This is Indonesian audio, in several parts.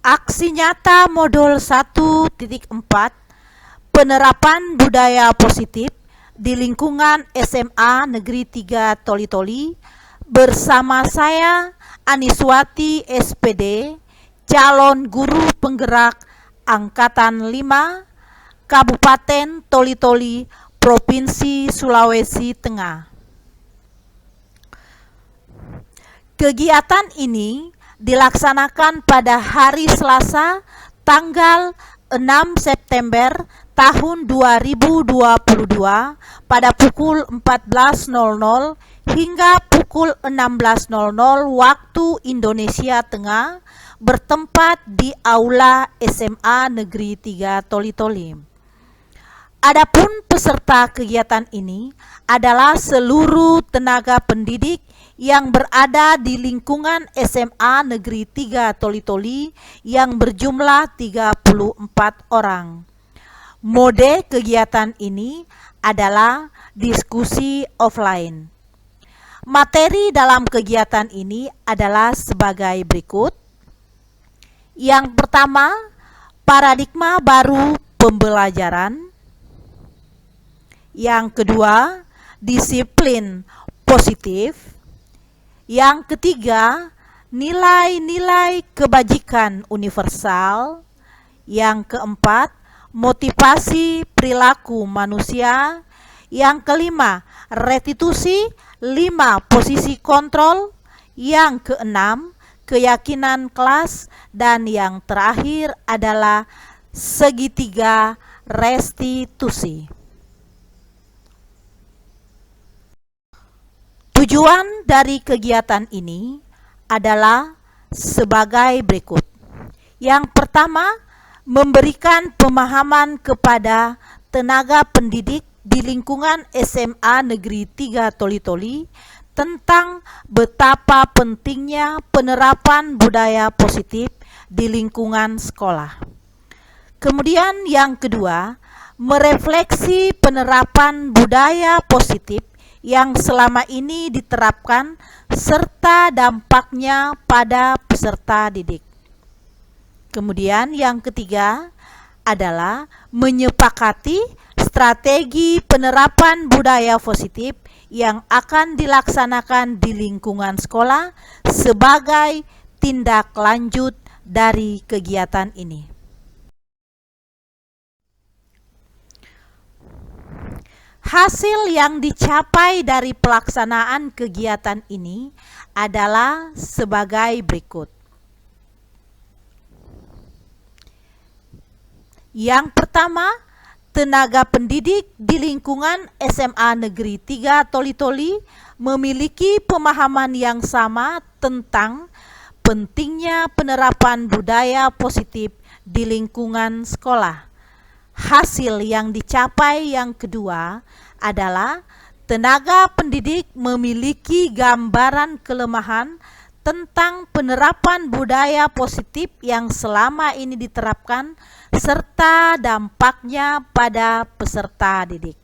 Aksi nyata modul 1.4 penerapan budaya positif di lingkungan SMA Negeri 3 Toli-Toli bersama saya Aniswati SPD, calon guru penggerak Angkatan 5 Kabupaten Toli-Toli, Provinsi Sulawesi Tengah. Kegiatan ini dilaksanakan pada hari Selasa tanggal 6 September tahun 2022 pada pukul 14.00 hingga pukul 16.00 waktu Indonesia Tengah bertempat di Aula SMA Negeri 3 Toli-Toli. Adapun peserta kegiatan ini adalah seluruh tenaga pendidik yang berada di lingkungan SMA Negeri 3 Toli-Toli yang berjumlah 34 orang. Mode kegiatan ini adalah diskusi offline. Materi dalam kegiatan ini adalah sebagai berikut. Yang pertama, paradigma baru pembelajaran. Yang kedua, disiplin positif. Yang ketiga, nilai-nilai kebajikan universal. Yang keempat, motivasi perilaku manusia. Yang kelima, restitusi 5 posisi kontrol. Yang keenam, keyakinan kelas. Dan yang terakhir adalah segitiga restitusi. Tujuan dari kegiatan ini adalah sebagai berikut. Yang pertama, memberikan pemahaman kepada tenaga pendidik di lingkungan SMA Negeri 3 Toli-Toli tentang betapa pentingnya penerapan budaya positif di lingkungan sekolah. Kemudian yang kedua, merefleksi penerapan budaya positif yang selama ini diterapkan serta dampaknya pada peserta didik. Kemudian yang ketiga adalah menyepakati strategi penerapan budaya positif yang akan dilaksanakan di lingkungan sekolah sebagai tindak lanjut dari kegiatan ini. Hasil yang dicapai dari pelaksanaan kegiatan ini adalah sebagai berikut. Yang pertama, tenaga pendidik di lingkungan SMA Negeri 3 Toli-Toli memiliki pemahaman yang sama tentang pentingnya penerapan budaya positif di lingkungan sekolah. Hasil yang dicapai yang kedua adalah tenaga pendidik memiliki gambaran kelemahan tentang penerapan budaya positif yang selama ini diterapkan serta dampaknya pada peserta didik.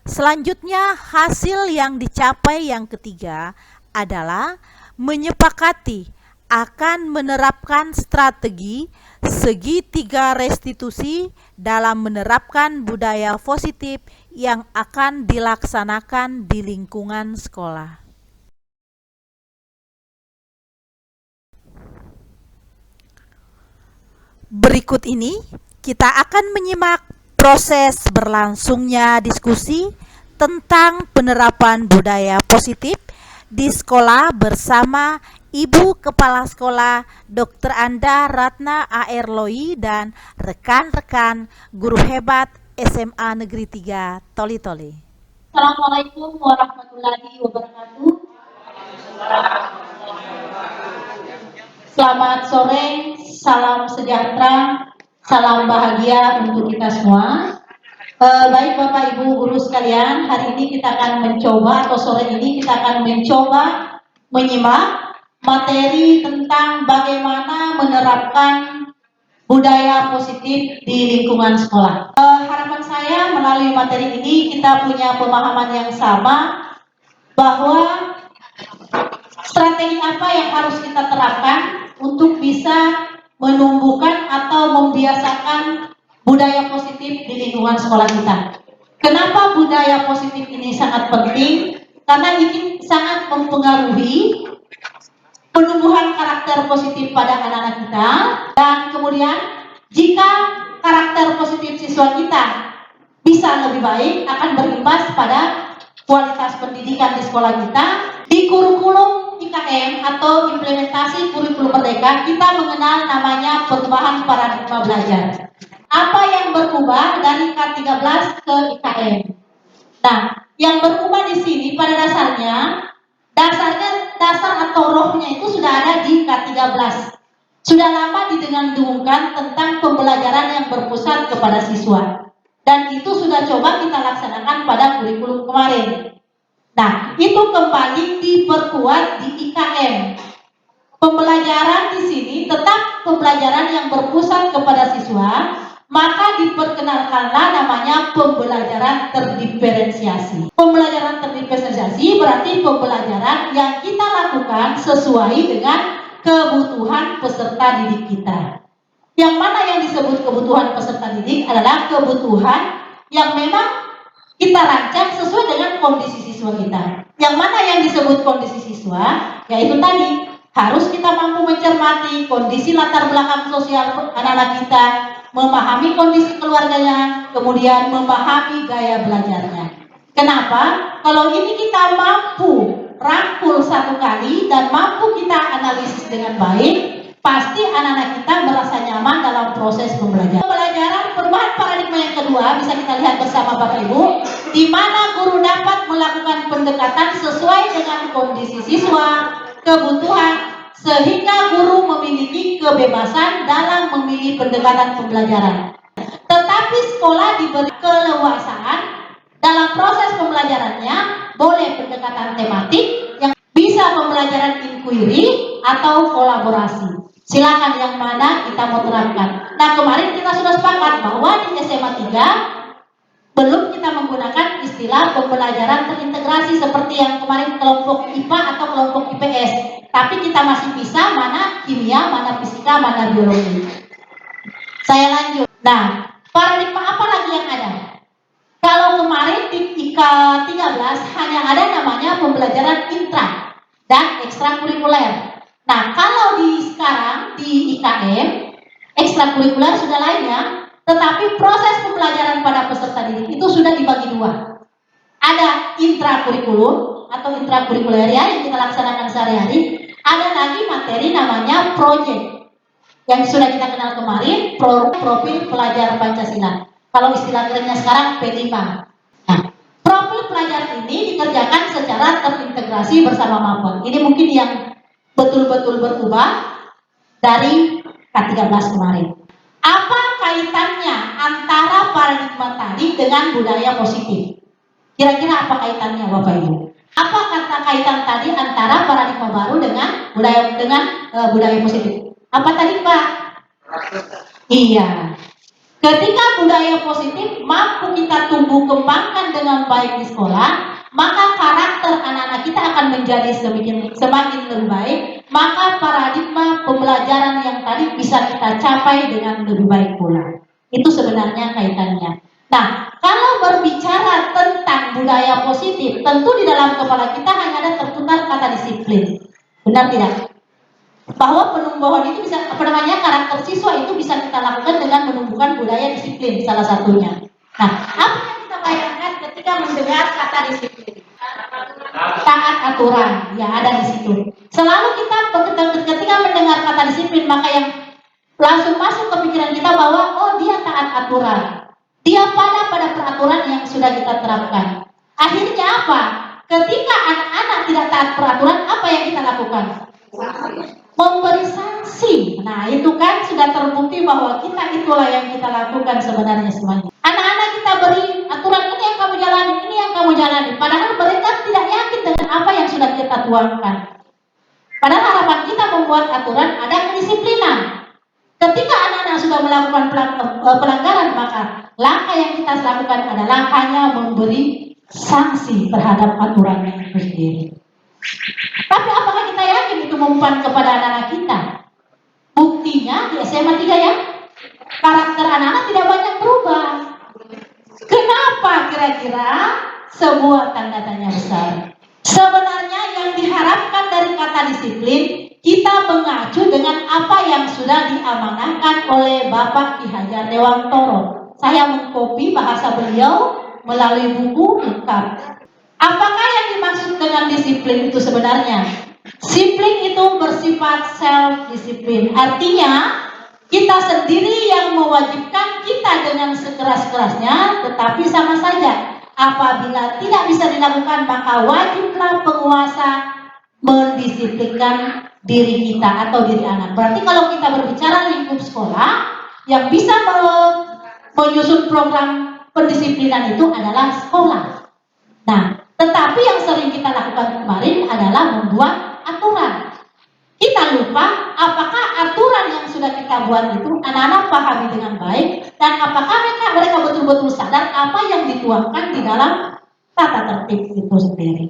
Selanjutnya, hasil yang dicapai yang ketiga adalah menyepakati akan menerapkan strategi segitiga restitusi dalam menerapkan budaya positif yang akan dilaksanakan di lingkungan sekolah. Berikut ini kita akan menyimak proses berlangsungnya diskusi tentang penerapan budaya positif di sekolah bersama Ibu Kepala Sekolah Dr. Anda Ratna A.R. Loi dan rekan-rekan guru hebat SMA Negeri 3 Toli-Toli. Assalamualaikum warahmatullahi wabarakatuh. Selamat sore, salam sejahtera, salam bahagia untuk kita semua. Baik Bapak Ibu guru sekalian, hari ini kita akan mencoba, atau sore ini kita akan mencoba menyimak materi tentang bagaimana menerapkan budaya positif di lingkungan sekolah. Harapan saya melalui materi ini kita punya pemahaman yang sama bahwa strategi apa yang harus kita terapkan untuk bisa menumbuhkan atau membiasakan budaya positif di lingkungan sekolah kita. Kenapa budaya positif ini sangat penting? Karena ini sangat mempengaruhi penumbuhan karakter positif pada anak-anak kita, dan kemudian jika karakter positif siswa kita bisa lebih baik, akan berimbas pada kualitas pendidikan di sekolah kita. Di kurikulum IKM atau implementasi kurikulum merdeka, kita mengenal namanya perubahan paradigma belajar. Apa yang berubah dari K13 ke IKM? Nah, yang berubah di sini pada dasar atau rohnya itu sudah ada di K13. Sudah lama didengung-dengungkan tentang pembelajaran yang berpusat kepada siswa. Dan itu sudah coba kita laksanakan pada kurikulum kemarin. Nah, itu kembali diperkuat di IKM. Pembelajaran di sini tetap pembelajaran yang berpusat kepada siswa, maka diperkenalkanlah namanya pembelajaran terdiferensiasi. Pembelajaran terdiferensiasi berarti pembelajaran yang kita lakukan sesuai dengan kebutuhan peserta didik kita. Yang mana yang disebut kebutuhan peserta didik adalah kebutuhan yang memang kita rancang sesuai dengan kondisi siswa kita. Yang mana yang disebut kondisi siswa, yaitu tadi harus kita mampu mencermati kondisi latar belakang sosial anak-anak kita, memahami kondisi keluarganya, kemudian memahami gaya belajarnya. Kenapa? Kalau ini kita mampu rangkul satu kali dan mampu kita analisis dengan baik, pasti anak-anak kita merasa nyaman dalam proses pembelajaran. Pembelajaran perubahan paradigma yang kedua bisa kita lihat bersama Bapak Ibu, di mana guru dapat melakukan pendekatan sesuai dengan kondisi siswa, kebutuhan, sehingga guru memiliki kebebasan dalam memilih pendekatan pembelajaran. Tetapi sekolah diberi keleluasaan dalam proses pembelajarannya, boleh pendekatan tematik yang bisa pembelajaran inquiry atau kolaborasi. Silakan yang mana kita mau terapkan. Nah, kemarin kita sudah sepakat bahwa di SMA 3 belum kita menggunakan istilah pembelajaran terintegrasi seperti yang kemarin kelompok IPA atau kelompok IPS. Tapi kita masih bisa mana kimia, mana fisika, mana biologi. Saya lanjut. Nah, paradigma apa lagi yang ada? Kalau kemarin di IK 13 hanya ada namanya pembelajaran intra dan ekstrakurikuler. Nah, kalau sekarang di IKM, ekstrakurikuler sudah lainnya, tetapi proses pembelajaran pada peserta didik itu sudah dibagi dua. Ada intrakurikuler atau intrakurikuler yang kita laksanakan sehari-hari. Ada lagi materi namanya project yang sudah kita kenal kemarin, profil pelajar Pancasila. Kalau istilah kerennya sekarang P5. Nah, profil pelajar ini dikerjakan secara terintegrasi bersama mapel. Ini mungkin yang betul-betul berubah dari K13 kemarin. Apa kaitannya antara paradigma tadi dengan budaya positif? Kira-kira apa kaitannya Bapak Ibu? Apa kata kaitan tadi antara paradigma baru dengan budaya positif? Apa tadi Pak? Iya. Ketika budaya positif mampu kita tumbuh kembangkan dengan baik di sekolah, maka karakter anak-anak kita akan menjadi semakin lebih baik, maka paradigma pembelajaran yang tadi bisa kita capai dengan lebih baik pula. Itu sebenarnya kaitannya. Nah, kalau berbicara tentang budaya positif, tentu di dalam kepala kita hanya ada terputar kata disiplin. Benar tidak? Bahwa penumbuhan itu bisa, karakter siswa itu bisa kita lakukan dengan menumbuhkan budaya disiplin salah satunya. Nah, apa yang kita bayangkan ketika mendengar kata disiplin? Taat aturan, ya ada di situ. Selalu kita ketika mendengar kata disiplin, maka yang langsung masuk ke pikiran kita bahwa oh dia taat aturan, dia pada peraturan yang sudah kita terapkan. Akhirnya apa? Ketika anak-anak tidak taat peraturan, apa yang kita lakukan? Memberi sanksi. Nah, itu kan sudah terbukti bahwa kita itulah yang kita lakukan sebenarnya semuanya. Anak-anak kita beri aturan, ini yang kamu jalani, ini yang kamu jalani. Padahal mereka tidak yakin dengan apa yang sudah kita tuangkan. Padahal harapan kita membuat aturan ada kedisiplinan. Ketika anak-anak sudah melakukan pelanggaran, maka langkah yang kita lakukan adalah hanya memberi sanksi terhadap aturan itu sendiri. Tapi apakah kita yakin itu mempan kepada anak-anak kita? Bukti buktinya di SMA 3 ya, karakter anak-anak tidak banyak berubah. Kenapa kira-kira? Sebuah tanda tanya besar. Sebenarnya yang diharapkan dari kata disiplin, kita mengacu dengan apa yang sudah diamanahkan oleh Bapak Ki Hajar Dewantoro. Saya mengkopi bahasa beliau melalui buku lengkap. Apakah yang dimaksud dengan disiplin itu sebenarnya? Disiplin itu bersifat self-disiplin. Artinya, kita sendiri yang mewajibkan kita dengan sekeras-kerasnya, tetapi sama saja. Apabila tidak bisa dilakukan, maka wajiblah penguasa mendisiplinkan diri kita atau diri anak. Berarti kalau kita berbicara lingkup sekolah, yang bisa menyusun program pendisiplinan itu adalah sekolah. Nah, tetapi yang sering kita lakukan kemarin adalah membuat aturan. Kita lupa apakah aturan yang sudah kita buat itu anak-anak pahami dengan baik, dan apakah mereka betul-betul sadar apa yang dituangkan di dalam tata tertib itu sendiri.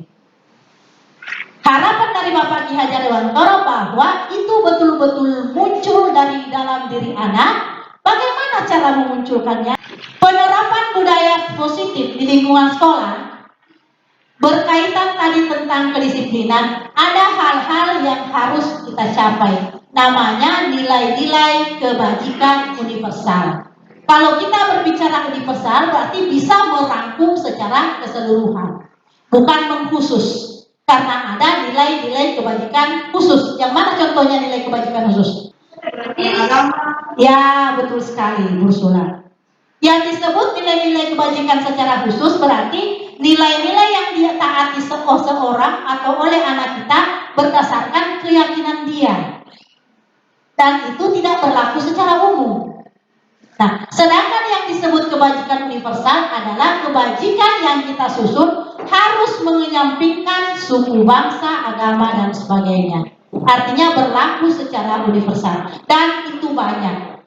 Harapan dari Bapak Ki Hajar Dewantoro bahwa itu betul-betul muncul dari dalam diri anak. Bagaimana cara memunculkannya? Penerapan budaya positif di lingkungan sekolah berkaitan tadi tentang kedisiplinan, ada hal-hal yang harus kita capai. Namanya nilai-nilai kebajikan universal. Kalau kita berbicara universal, berarti bisa merangkum secara keseluruhan, bukan mengkhusus. Karena ada nilai-nilai kebajikan khusus. Yang mana contohnya nilai kebajikan khusus? Ya, betul sekali, Bu Sula. Yang disebut nilai-nilai kebajikan secara khusus berarti nilai-nilai yang dia taati seorang atau oleh anak kita berdasarkan keyakinan dia, dan itu tidak berlaku secara umum. Nah, sedangkan yang disebut kebajikan universal adalah kebajikan yang kita susun harus menyampingkan suku, bangsa, agama, dan sebagainya. Artinya berlaku secara universal, dan itu banyak.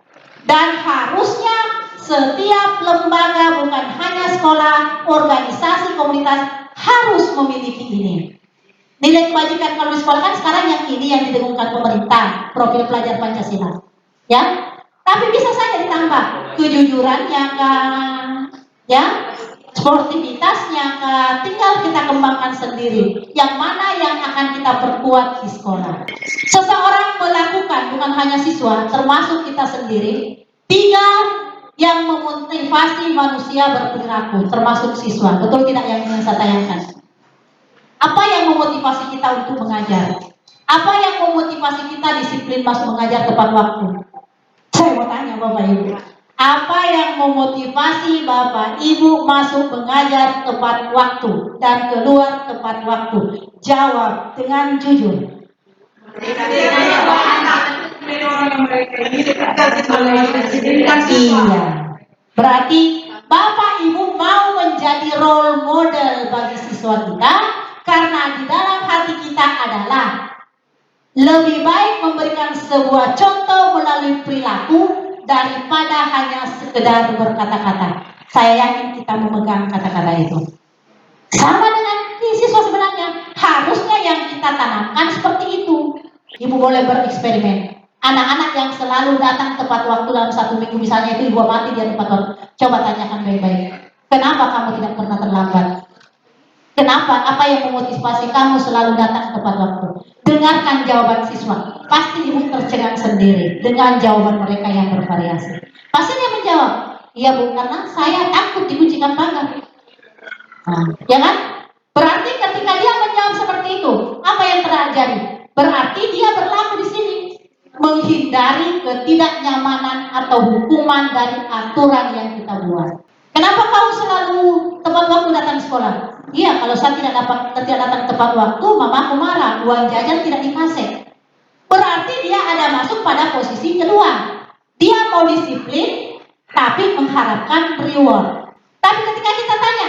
Dan harusnya setiap lembaga, bukan hanya sekolah, organisasi, komunitas, harus memiliki ini. Nilai kebajikan kalau di sekolah kan sekarang yang ini yang didengungkan pemerintah, profil pelajar Pancasila. Ya, tapi bisa saja ditambah kejujurannya kan, ya, sportivitasnya kan, tinggal kita kembangkan sendiri. Yang mana yang akan kita perkuat di sekolah. Seseorang melakukan, bukan hanya siswa, termasuk kita sendiri, 3 yang memotivasi manusia berperilaku, termasuk siswa. Betul tidak yang ingin saya tayangkan? Apa yang memotivasi kita untuk mengajar? Apa yang memotivasi kita disiplin masuk mengajar tepat waktu? Saya mau tanya Bapak Ibu, apa yang memotivasi Bapak Ibu masuk mengajar tepat waktu dan keluar tepat waktu? Jawab dengan jujur. Iya. Berarti Bapak Ibu mau menjadi role model bagi siswa kita, karena di dalam hati kita adalah lebih baik memberikan sebuah contoh melalui perilaku daripada hanya sekedar berkata-kata. Saya yakin kita memegang kata-kata itu. Sama dengan siswa sebenarnya, harusnya yang kita tanamkan seperti itu. Ibu boleh bereksperimen. Anak-anak yang selalu datang tepat waktu dalam 1 minggu, misalnya itu ibu amati dia tepat waktu. Coba tanyakan baik-baik. Kenapa kamu tidak pernah terlambat? Kenapa? Apa yang memotivasi kamu selalu datang tepat waktu? Dengarkan jawaban siswa. Pasti ibu tercengang sendiri dengan jawaban mereka yang bervariasi. Pasti dia menjawab, iya Bu, karena saya takut dikuncikan pagar. Ya kan? Berarti ketika dia menjawab seperti itu, apa yang terjadi? Berarti dia berlaku di sini menghindari ketidaknyamanan atau hukuman dari aturan yang kita buat. Kenapa kau selalu tepat waktu datang sekolah? Iya, kalau saya tidak datang tepat waktu, mamaku marah, uang jajan tidak dikasih. Berarti dia ada masuk pada posisi kedua. Dia mau disiplin, tapi mengharapkan reward. Tapi ketika kita tanya,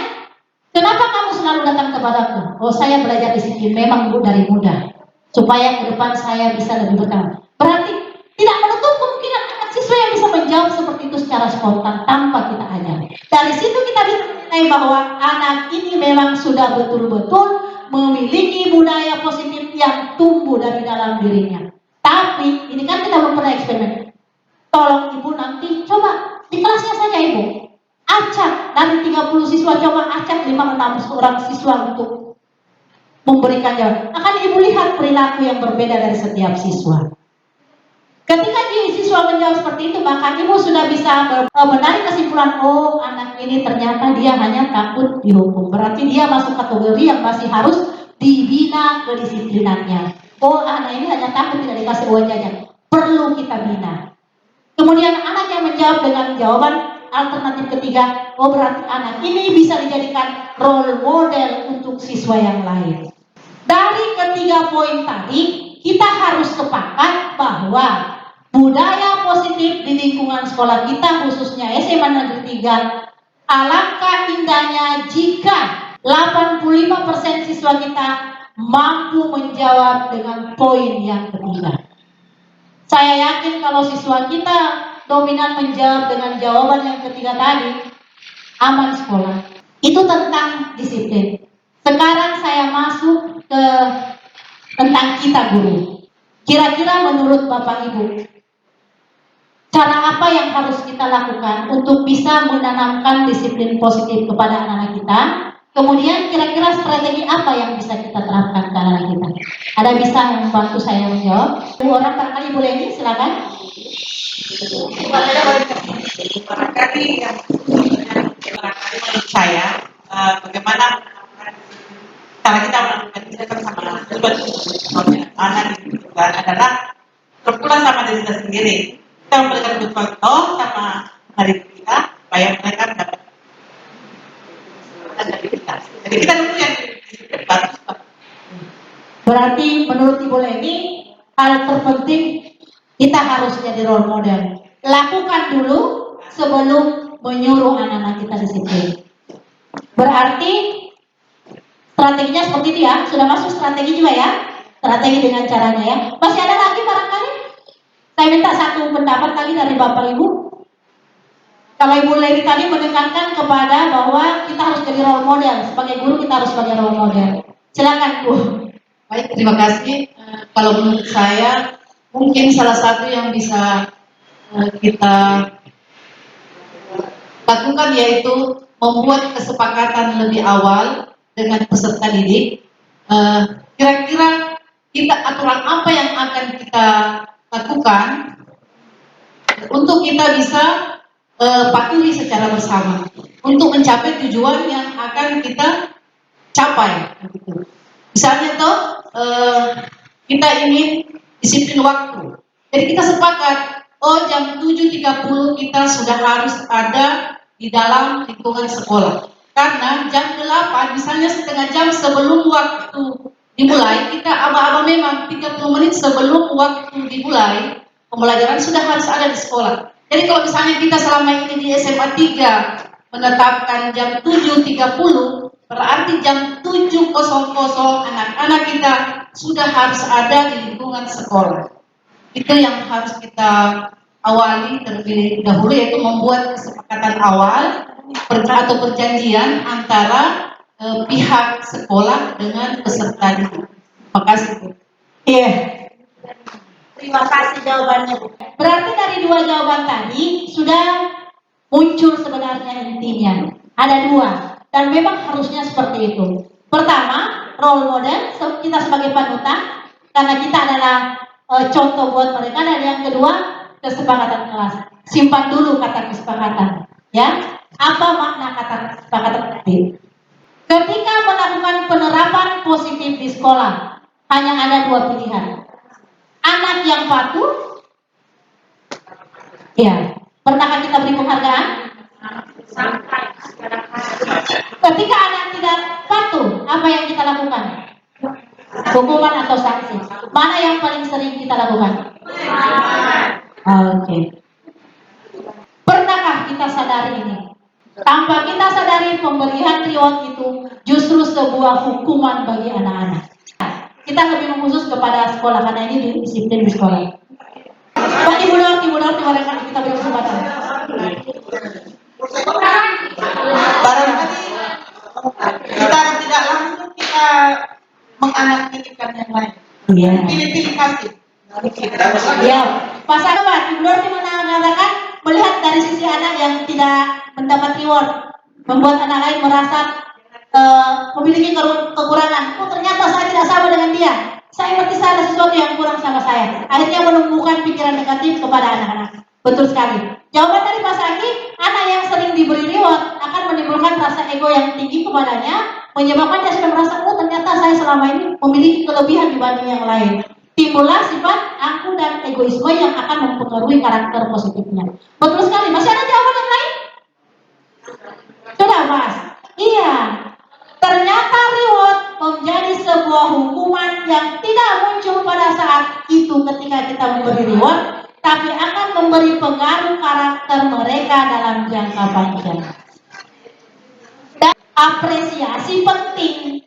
kenapa kamu selalu datang tepat waktu? Oh, saya belajar disiplin memang Bu dari muda, supaya ke depan saya bisa lebih bertahan. Berarti tidak menutup kemungkinan anak siswa yang bisa menjawab seperti itu secara spontan tanpa kita ajari. Dari situ kita bisa menilai bahwa anak ini memang sudah betul-betul memiliki budaya positif yang tumbuh dari dalam dirinya. Tapi ini kan kita belum pernah eksperimen. Tolong ibu nanti coba di kelasnya saja ibu acak dari 30 siswa, coba acak 5-6 orang siswa untuk memberikan jawaban. Akan ibu lihat perilaku yang berbeda dari setiap siswa. Ketika siswa menjawab seperti itu, maka ibu sudah bisa menarik kesimpulan, oh anak ini ternyata dia hanya takut dihukum. Berarti dia masuk kategori yang masih harus dibina kedisiplinannya. Oh anak ini hanya takut tidak dikasih uang jajan, perlu kita bina. Kemudian anak yang menjawab dengan jawaban alternatif ketiga, oh berarti anak ini bisa dijadikan role model untuk siswa yang lain. Dari ketiga poin tadi, kita harus sepakat bahwa budaya positif di lingkungan sekolah kita, khususnya SMA Negeri 3, alangkah indahnya jika 85% siswa kita mampu menjawab dengan poin yang ketiga. Saya yakin kalau siswa kita dominan menjawab dengan jawaban yang ketiga tadi, aman sekolah. Itu tentang disiplin. Sekarang saya masuk ke tentang kita guru. Kira-kira menurut Bapak Ibu, cara apa yang harus kita lakukan untuk bisa menanamkan disiplin positif kepada anak-anak kita? Kemudian kira-kira strategi apa yang bisa kita terapkan ke anak-anak kita? Ada bisa yang membantu saya menjawab? Dua orang barangkali boleh ini, silakan. Barangkali yang menurut saya bagaimana cara kita melakukan itu sama anak itu kan adalah berpulang sama diri kita sendiri. Kita memberikan contoh sama hari kita supaya mereka dapat dari kita. Jadi kita dulu yang bagus. Berarti menurut Ibu Leni, hal terpenting kita harus jadi role model. Lakukan dulu sebelum menyuruh anak-anak kita disiplin. Berarti strateginya seperti itu ya. Sudah masuk strategi juga ya. Strategi dengan caranya ya. Masih ada lagi barangkali? Saya minta satu pendapat lagi dari Bapak Ibu. Kalau Ibu Leni tadi menekankan kepada bahwa kita harus jadi role model. Sebagai guru kita harus sebagai role model. Silakan Bu. Baik, terima kasih. Kalau menurut saya, mungkin salah satu yang bisa kita lakukan yaitu membuat kesepakatan lebih awal dengan peserta didik. Kira-kira kita aturan apa yang akan kita lakukan untuk kita bisa patuhi secara bersama untuk mencapai tujuan yang akan kita capai. Misalnya toh kita ingin disiplin waktu. Jadi kita sepakat, oh jam 7.30 kita sudah harus ada di dalam lingkungan sekolah. Karena jam 8, misalnya setengah jam sebelum waktu dimulai, kita aba-aba memang 30 menit sebelum waktu dimulai, pembelajaran sudah harus ada di sekolah. Jadi kalau misalnya kita selama ini di SMA 3 menetapkan jam 7.30, berarti jam 7.00 anak-anak kita sudah harus ada di lingkungan sekolah. Itu yang harus kita awali terlebih dahulu, yaitu membuat kesepakatan awal atau perjanjian antara pihak sekolah dengan peserta didik. Terima kasih Bu. Iya. Terima kasih jawabannya Bu. Berarti dari dua jawaban tadi sudah muncul sebenarnya intinya. Ada dua. Dan memang harusnya seperti itu. Pertama, role model, kita sebagai panutan, karena kita adalah contoh buat mereka. Dan yang kedua, kesepakatan kelas. Simpan dulu kata kesepakatan. Ya, apa makna kata kesepakatan tadi? Ketika melakukan penerapan positif di sekolah, hanya ada dua pilihan. Anak yang patuh, ya, pernahkah kita beri penghargaan? Ketika anak tidak patuh, apa yang kita lakukan? Hukuman atau sanksi? Mana yang paling sering kita lakukan? Oke. Pernahkah kita sadari ini? Tanpa kita sadari, pemberian reward itu justru sebuah hukuman bagi anak-anak. Kita lebih mengkhusus kepada sekolah karena ini disiplin di sekolah. Pak Ibu Nur, barangkali kita beri kesempatan. Barangkali kita tidak langsung kita menganak-anakan yang lain. Iya. Pilih-pilih kasih. Ya, pasal apa? Ibu Dorti mengatakan melihat dari sisi anak yang tidak mendapat reward, membuat anak lain merasa memiliki kekurangan. Oh, ternyata saya tidak sama dengan dia. Saya berarti saya ada sesuatu yang kurang sama saya. Akhirnya menumbuhkan pikiran negatif kepada anak-anak. Betul sekali. Jawaban dari Mas Aki, anak yang sering diberi reward akan menimbulkan rasa ego yang tinggi kepadanya, menyebabkan dia sudah merasa, oh ternyata saya selama ini memiliki kelebihan dibanding yang lain. Timbullah sifat aku dan egoisme yang akan mempengaruhi karakter positifnya. Betul sekali. Masih ada jawaban yang lain? Sudah, Mas. Iya. Ternyata reward menjadi sebuah hukuman yang tidak muncul pada saat itu ketika kita memberi reward, tapi akan memberi pengaruh karakter mereka dalam jangka panjang. Dan apresiasi penting.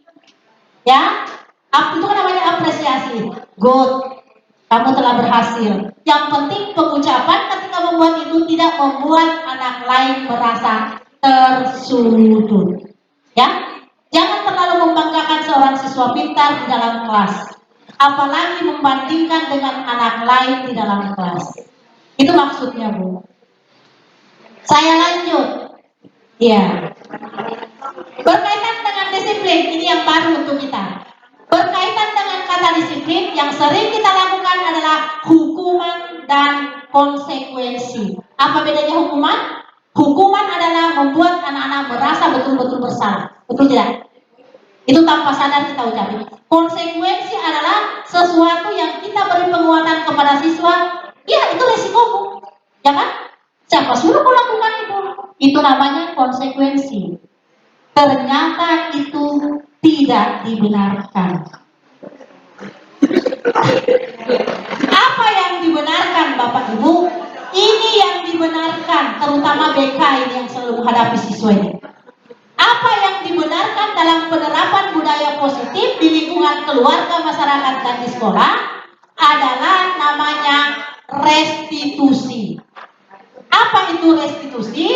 Ya, itu kan namanya apresiasi. Good, kamu telah berhasil. Yang penting pengucapan ketika membuat itu tidak membuat anak lain merasa tersudut. Ya, jangan terlalu membanggakan seorang siswa pintar di dalam kelas, apalagi membandingkan dengan anak lain di dalam kelas. Itu maksudnya, Bu. Saya lanjut. Ya. Berkaitan dengan disiplin, ini yang baru untuk kita. Berkaitan dengan kata disiplin, yang sering kita lakukan adalah hukuman dan konsekuensi. Apa bedanya hukuman? Hukuman adalah membuat anak-anak merasa betul-betul bersalah. Betul tidak? Itu tanpa sadar kita ucapin. Konsekuensi adalah sesuatu yang kita beri penguatan kepada siswa. Ya, itu resikomu. Ya kan? Siapa suruh kau lakukan itu? Itu namanya konsekuensi. Ternyata itu tidak dibenarkan. Apa yang dibenarkan Bapak Ibu? Ini yang dibenarkan, terutama BK ini yang selalu menghadapi siswa ini. Apa yang dibenarkan dalam penerapan budaya positif di lingkungan keluarga, masyarakat, dan di sekolah adalah namanya restitusi. Apa itu restitusi?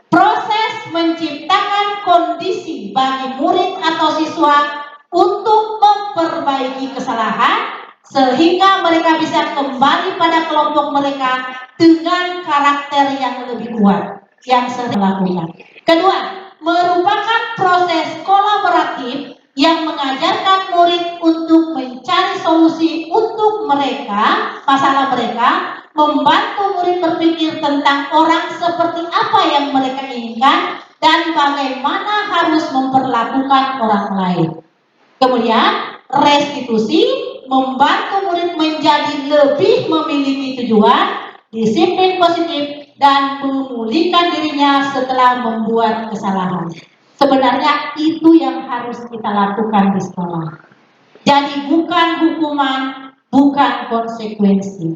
Proses menciptakan kondisi bagi murid atau siswa untuk memperbaiki kesalahan sehingga mereka bisa kembali pada kelompok mereka dengan karakter yang lebih kuat yang sering dilakukan. Kedua, merupakan proses kolaboratif yang mengajarkan murid untuk mencari solusi untuk mereka, masalah mereka, membantu murid berpikir tentang orang seperti apa yang mereka inginkan dan bagaimana harus memperlakukan orang lain. Kemudian, restitusi membantu murid menjadi lebih memiliki tujuan, disiplin positif, dan memulihkan dirinya setelah membuat kesalahan. Sebenarnya itu yang harus kita lakukan di sekolah. Jadi bukan hukuman, bukan konsekuensi.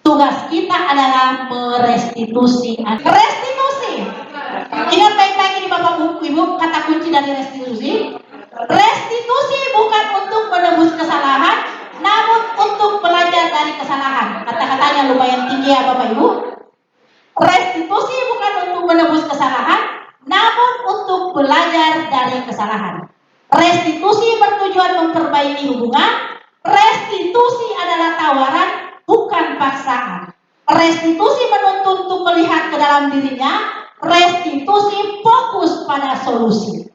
Tugas kita adalah merestitusi. Restitusi. Ingat baik-baik ini Bapak Ibu, kata kunci dari restitusi. Restitusi bukan untuk menebus kesalahan, namun untuk belajar dari kesalahan. Kata-katanya lumayan tinggi ya Bapak Ibu. Restitusi bukan untuk menebus kesalahan, namun untuk belajar dari kesalahan. Restitusi bertujuan memperbaiki hubungan. Restitusi adalah tawaran, bukan paksaan. Restitusi menuntut untuk melihat ke dalam dirinya. Restitusi fokus pada solusi.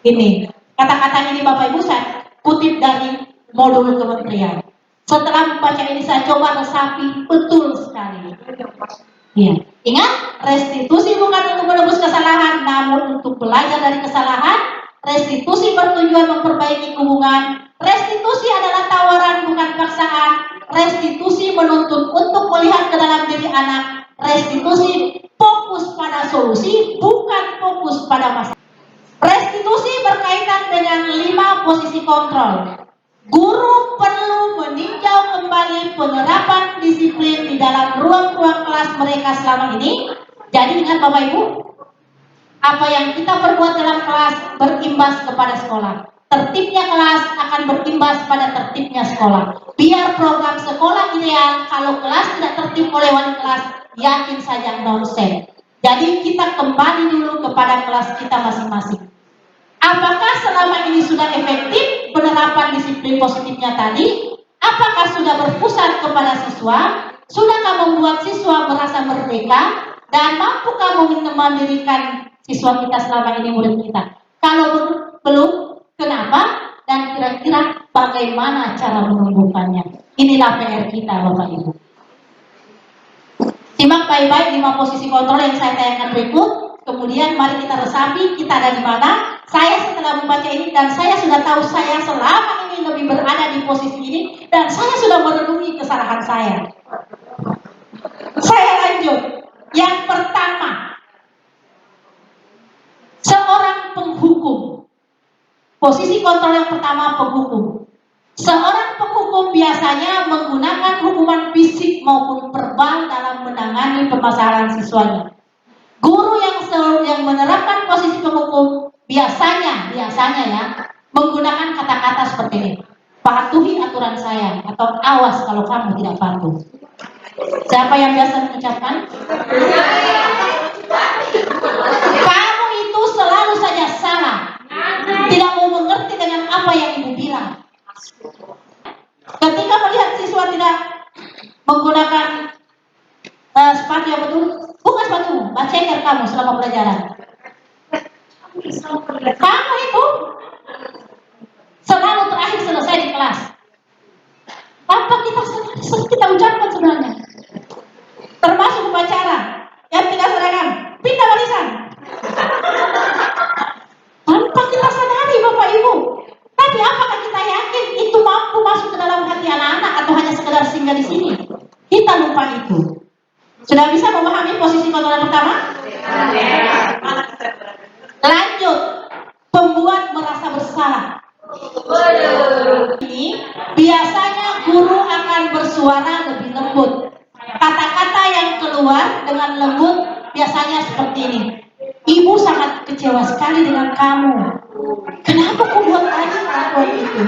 Ini kata-kata ini Bapak Ibu saya kutip dari modul kementerian. Setelah membaca ini saya coba resapi, betul sekali. Ya. Ingat, restitusi bukan untuk menebus kesalahan, namun untuk belajar dari kesalahan. Restitusi bertujuan memperbaiki hubungan. Restitusi adalah tawaran, bukan paksaan. Restitusi menuntut untuk melihat ke dalam diri anak. Restitusi fokus pada solusi, bukan fokus pada masalah. Restitusi berkaitan dengan 5 posisi kontrol. Guru perlu meninjau kembali penerapan disiplin di dalam ruang-ruang kelas mereka selama ini. Jadi ingat Bapak Ibu, apa yang kita perbuat dalam kelas berimbas kepada sekolah. Tertibnya kelas akan berimbas pada tertibnya sekolah. Biar program sekolah ideal, kalau kelas tidak tertib oleh wali kelas, yakin saja nonsen. Jadi kita kembali dulu kepada kelas kita masing-masing. Apakah selama ini sudah efektif penerapan disiplin positifnya tadi? Apakah sudah berpusat kepada siswa? Sudahkah membuat siswa merasa merdeka? Dan mampukah memandirikan siswa kita selama ini, murid kita? Kalau belum, kenapa? Dan kira-kira bagaimana cara menumbuhkannya? Inilah PR kita, Bapak Ibu. Simak baik-baik 5 posisi kontrol yang saya tayangkan berikut. Kemudian mari kita resapi kita ada di mana. Saya setelah membaca ini dan saya sudah tahu saya selama ini lebih berada di posisi ini dan saya sudah merenungi kesalahan saya. Saya lanjut. Yang pertama, seorang penghukum. Posisi kontrol yang pertama, penghukum. Seorang penghukum biasanya menggunakan hukuman fisik maupun verbal dalam menangani permasalahan siswanya. Guru yang menerapkan posisi penghukum biasanya ya menggunakan kata-kata seperti ini. Patuhi aturan saya atau awas kalau kamu tidak patuh. Siapa yang biasa mengucapkan? Kamu itu selalu saja salah. Tidak mau mengerti dengan apa yang ibu bilang. Ketika melihat siswa tidak menggunakan sepatu yang betul, bukan sepatu, ceker kamu selama pelajaran. Kamu itu selalu terakhir selesai di kelas. Apa kita ucapkan sebenarnya? Termasuk upacara yang tidak seragam, pindah barisan. Tanpa kita sadari, Bapak Ibu. Tapi apakah kita yakin itu mampu masuk ke dalam hati anak-anak atau hanya sekedar singgah di sini? Kita lupa itu. Sudah bisa memahami posisi kontrol yang pertama? Lanjut, pembuat merasa bersalah. Ini biasanya guru akan bersuara lebih lembut. Kata-kata yang keluar dengan lembut biasanya seperti ini. Ibu sangat kecewa sekali dengan kamu. Kenapa kau buat aja kelakuan itu?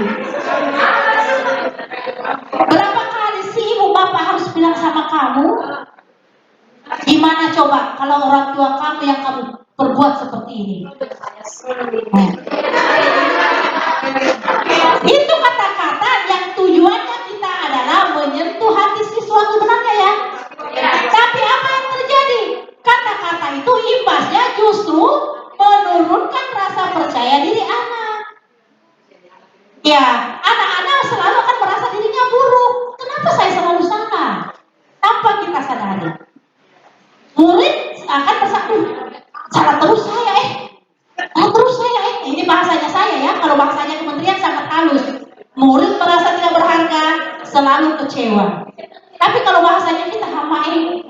Berapa kali sih ibu bapak harus bilang sama kamu? Gimana coba kalau orang tua kamu yang kamu perbuat seperti ini? Itu kata-kata yang tujuannya kita adalah menyentuh hati siswa sebenarnya ya. Tapi apa yang terjadi? Kata-kata itu imbasnya justru menurunkan rasa percaya diri anak. Ya, anak-anak selalu akan merasa dirinya buruk. Kenapa saya selalu salah? Tanpa kita sadari. Murid akan merasa, salah terus saya Ini bahasanya saya ya. Kalau bahasanya kementerian sangat halus. Murid merasa tidak berharga, selalu kecewa. Tapi kalau bahasanya kita hamba ini,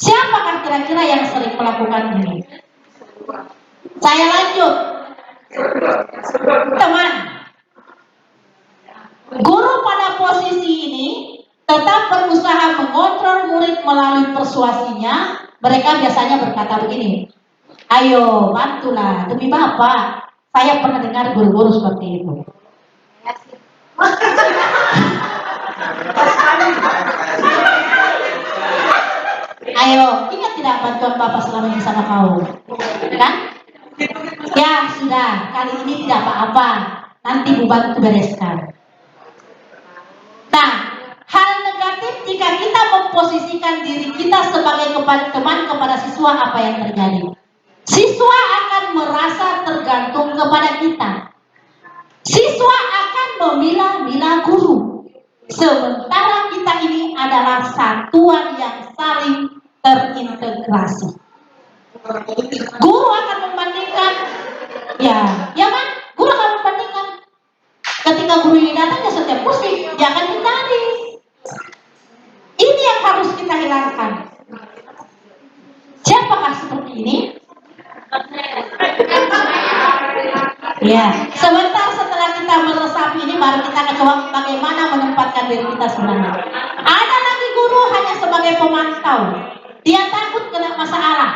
siapakah kira-kira yang sering melakukan ini? Saya lanjut. Teman, guru pada posisi ini tetap berusaha mengontrol murid melalui persuasinya. Mereka biasanya berkata begini, ayo bantulah demi Bapak. Saya pernah dengar guru-guru seperti itu. Ayo, ingat tidak bantuan Bapak selama ini sama kau? Kan? Ya sudah, kali ini tidak apa-apa. Nanti Bu bantu bereskan. Nah, hal negatif jika kita memposisikan diri kita sebagai teman kepada siswa, apa yang terjadi? Siswa akan merasa tergantung kepada kita. Siswa akan memilah-milah guru. Sementara kita ini adalah satuan yang saling terintegrasi. Guru akan membandingkan, ya kan? Guru akan membandingkan. Ketika guru ini datang ke setiap kursi, dia akan hindari. Ini yang harus kita hilangkan. Siapakah seperti ini? Ya, sebentar setelah kita meresapi ini, baru kita akan coba bagaimana menempatkan diri kita sebenarnya. Ada lagi guru hanya sebagai pemantau. Dia takut kena masalah.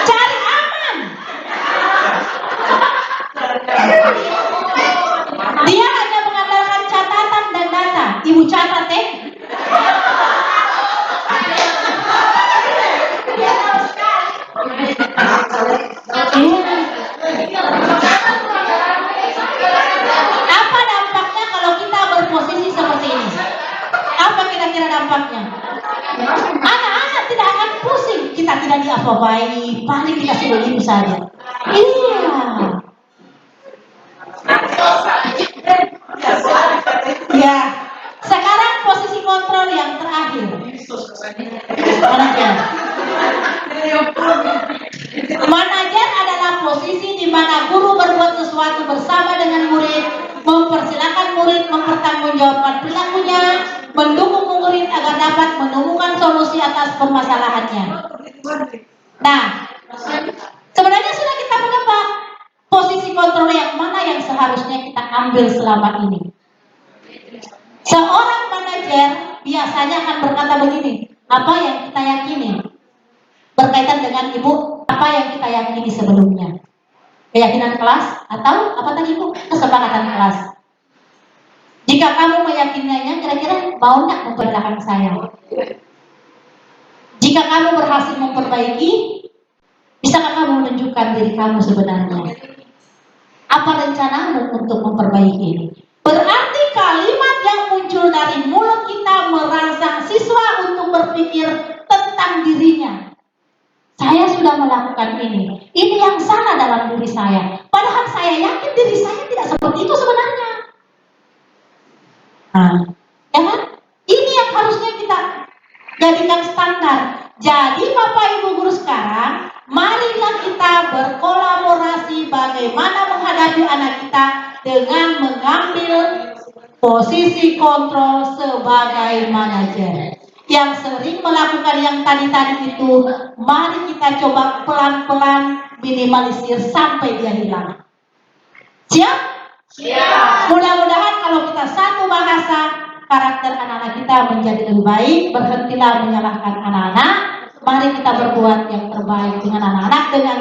Cari aman. Dia hanya mengandalkan catatan dan data. Ibu catat Apa dampaknya kalau kira-kira dampaknya? Anak-anak tidak akan pusing, kita tidak diapa-apai, paling dikasih begitu saja. Iya. Ya, sekarang posisi kontrol yang terakhir. Manajer. Manajer adalah posisi di mana guru berbuat sesuatu bersama dengan murid, mempersilahkan murid mempertanggungjawabkan perilakunya, mendukung murid agar dapat menemukan solusi atas permasalahannya. Nah, sebenarnya sudah kita menebak posisi kontrol yang mana yang seharusnya kita ambil selama ini. Seorang manajer biasanya akan berkata begini, apa yang kita yakini? Berkaitan dengan ibu, apa yang kita yakini sebelumnya? Keyakinan kelas atau apa tadi ibu? Kesepakatan kelas. Jika kamu meyakininya, kira-kira mau nggak memperdakan saya? Jika kamu berhasil memperbaiki, bisakah kamu menunjukkan diri kamu sebenarnya? Apa rencanamu untuk memperbaiki ini? Berarti kalimat yang muncul dari mulut kita merangsang siswa untuk berpikir tentang dirinya. Saya sudah melakukan ini yang salah dalam diri saya. Padahal saya yakin diri saya tidak seperti itu sebenarnya. Nah, ya kan? Ini yang harusnya kita jadikan standar. Jadi Bapak Ibu guru sekarang, marilah kita berkolaborasi bagaimana menghadapi anak kita dengan mengambil posisi kontrol sebagai manajer. Yang sering melakukan yang tadi-tadi itu, mari kita coba pelan-pelan minimalisir sampai dia hilang. Siap? Siap. Mudah-mudahan kalau kita satu bahasa, karakter anak-anak kita menjadi lebih baik. Berhentilah menyalahkan anak-anak. Mari kita berbuat yang terbaik dengan anak-anak dengan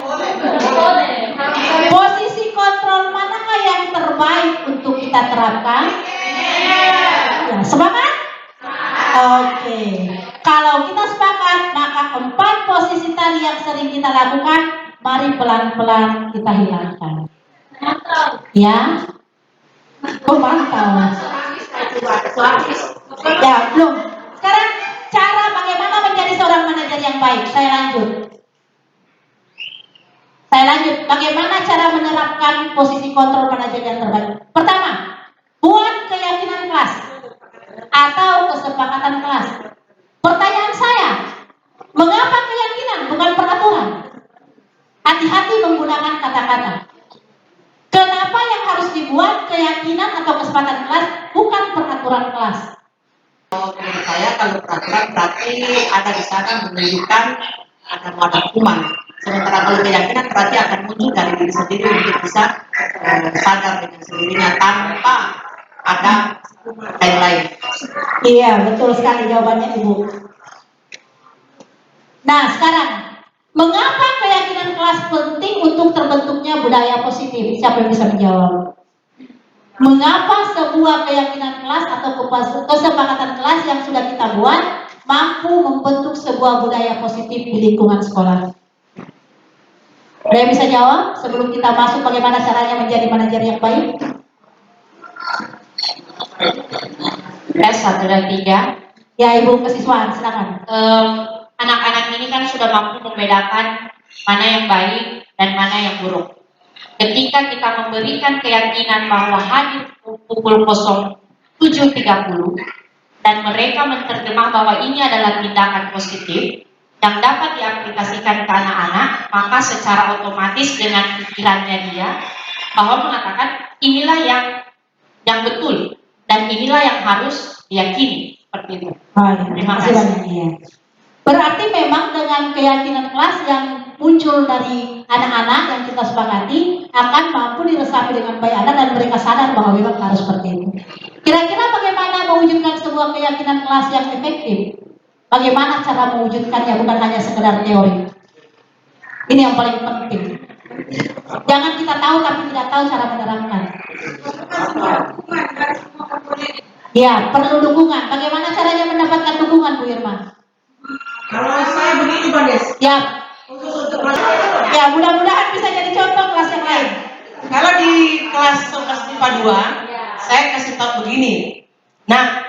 posisi kontrol manakah yang terbaik untuk kita terapkan? Ya, semangat? Oke. Kalau kita sepakat, maka 4 posisi tadi yang sering kita lakukan, mari pelan-pelan kita hilangkan. Ya? Oh, mantap. Ya, belum. Sekarang cara bagaimana menjadi seorang manajer yang baik. Saya lanjut. Bagaimana cara menerapkan posisi kontrol manajer yang terbaik? Pertama, buat keyakinan kelas atau kesepakatan kelas. Pertanyaan saya, mengapa keyakinan bukan peraturan? Hati-hati menggunakan kata-kata. Kenapa yang harus dibuat keyakinan atau kesepakatan kelas bukan peraturan kelas? Menurut saya kalau peraturan berarti ada di sana menunjukkan akan ada hukuman. Sementara kalau keyakinan berarti akan muncul dari diri sendiri untuk bisa sadar dengan sendirinya tanpa ada lain-lain. Iya, betul sekali jawabannya Ibu. Nah, sekarang, mengapa keyakinan kelas penting untuk terbentuknya budaya positif? Siapa yang bisa menjawab? Mengapa sebuah keyakinan kelas atau kesepakatan kelas yang sudah kita buat mampu membentuk sebuah budaya positif di lingkungan sekolah? Ada yang bisa jawab sebelum kita masuk bagaimana caranya menjadi manajer yang baik? S1 dan 3. Ya, Ibu kesiswaan, silakan. Anak-anak ini kan sudah mampu membedakan mana yang baik dan mana yang buruk. Ketika kita memberikan keyakinan bahwa hadir pukul 07.30 dan mereka menerjemah bahwa ini adalah tindakan positif yang dapat diaplikasikan ke anak-anak, maka secara otomatis dengan pikirannya dia bahwa mengatakan inilah yang betul dan inilah yang harus diyakini, seperti itu. Terima kasih banyak. Ya. Berarti memang dengan keyakinan kelas yang muncul dari anak-anak yang kita sepakati akan mampu diresapi dengan baik anak dan mereka sadar bahwa memang harus seperti itu. Kira-kira bagaimana mewujudkan sebuah keyakinan kelas yang efektif? Bagaimana cara mewujudkannya, bukan hanya sekedar teori. Ini yang paling penting. Jangan kita tahu tapi tidak tahu cara menerapkan. Ya, perlu dukungan. Bagaimana caranya mendapatkan dukungan, Bu Irma? Kalau saya begini Pak Des. Ya. Ya, mudah-mudahan bisa jadi contoh kelas yang lain. Kalau di kelas 11 IPA 2, saya kasih tahu begini. Nah,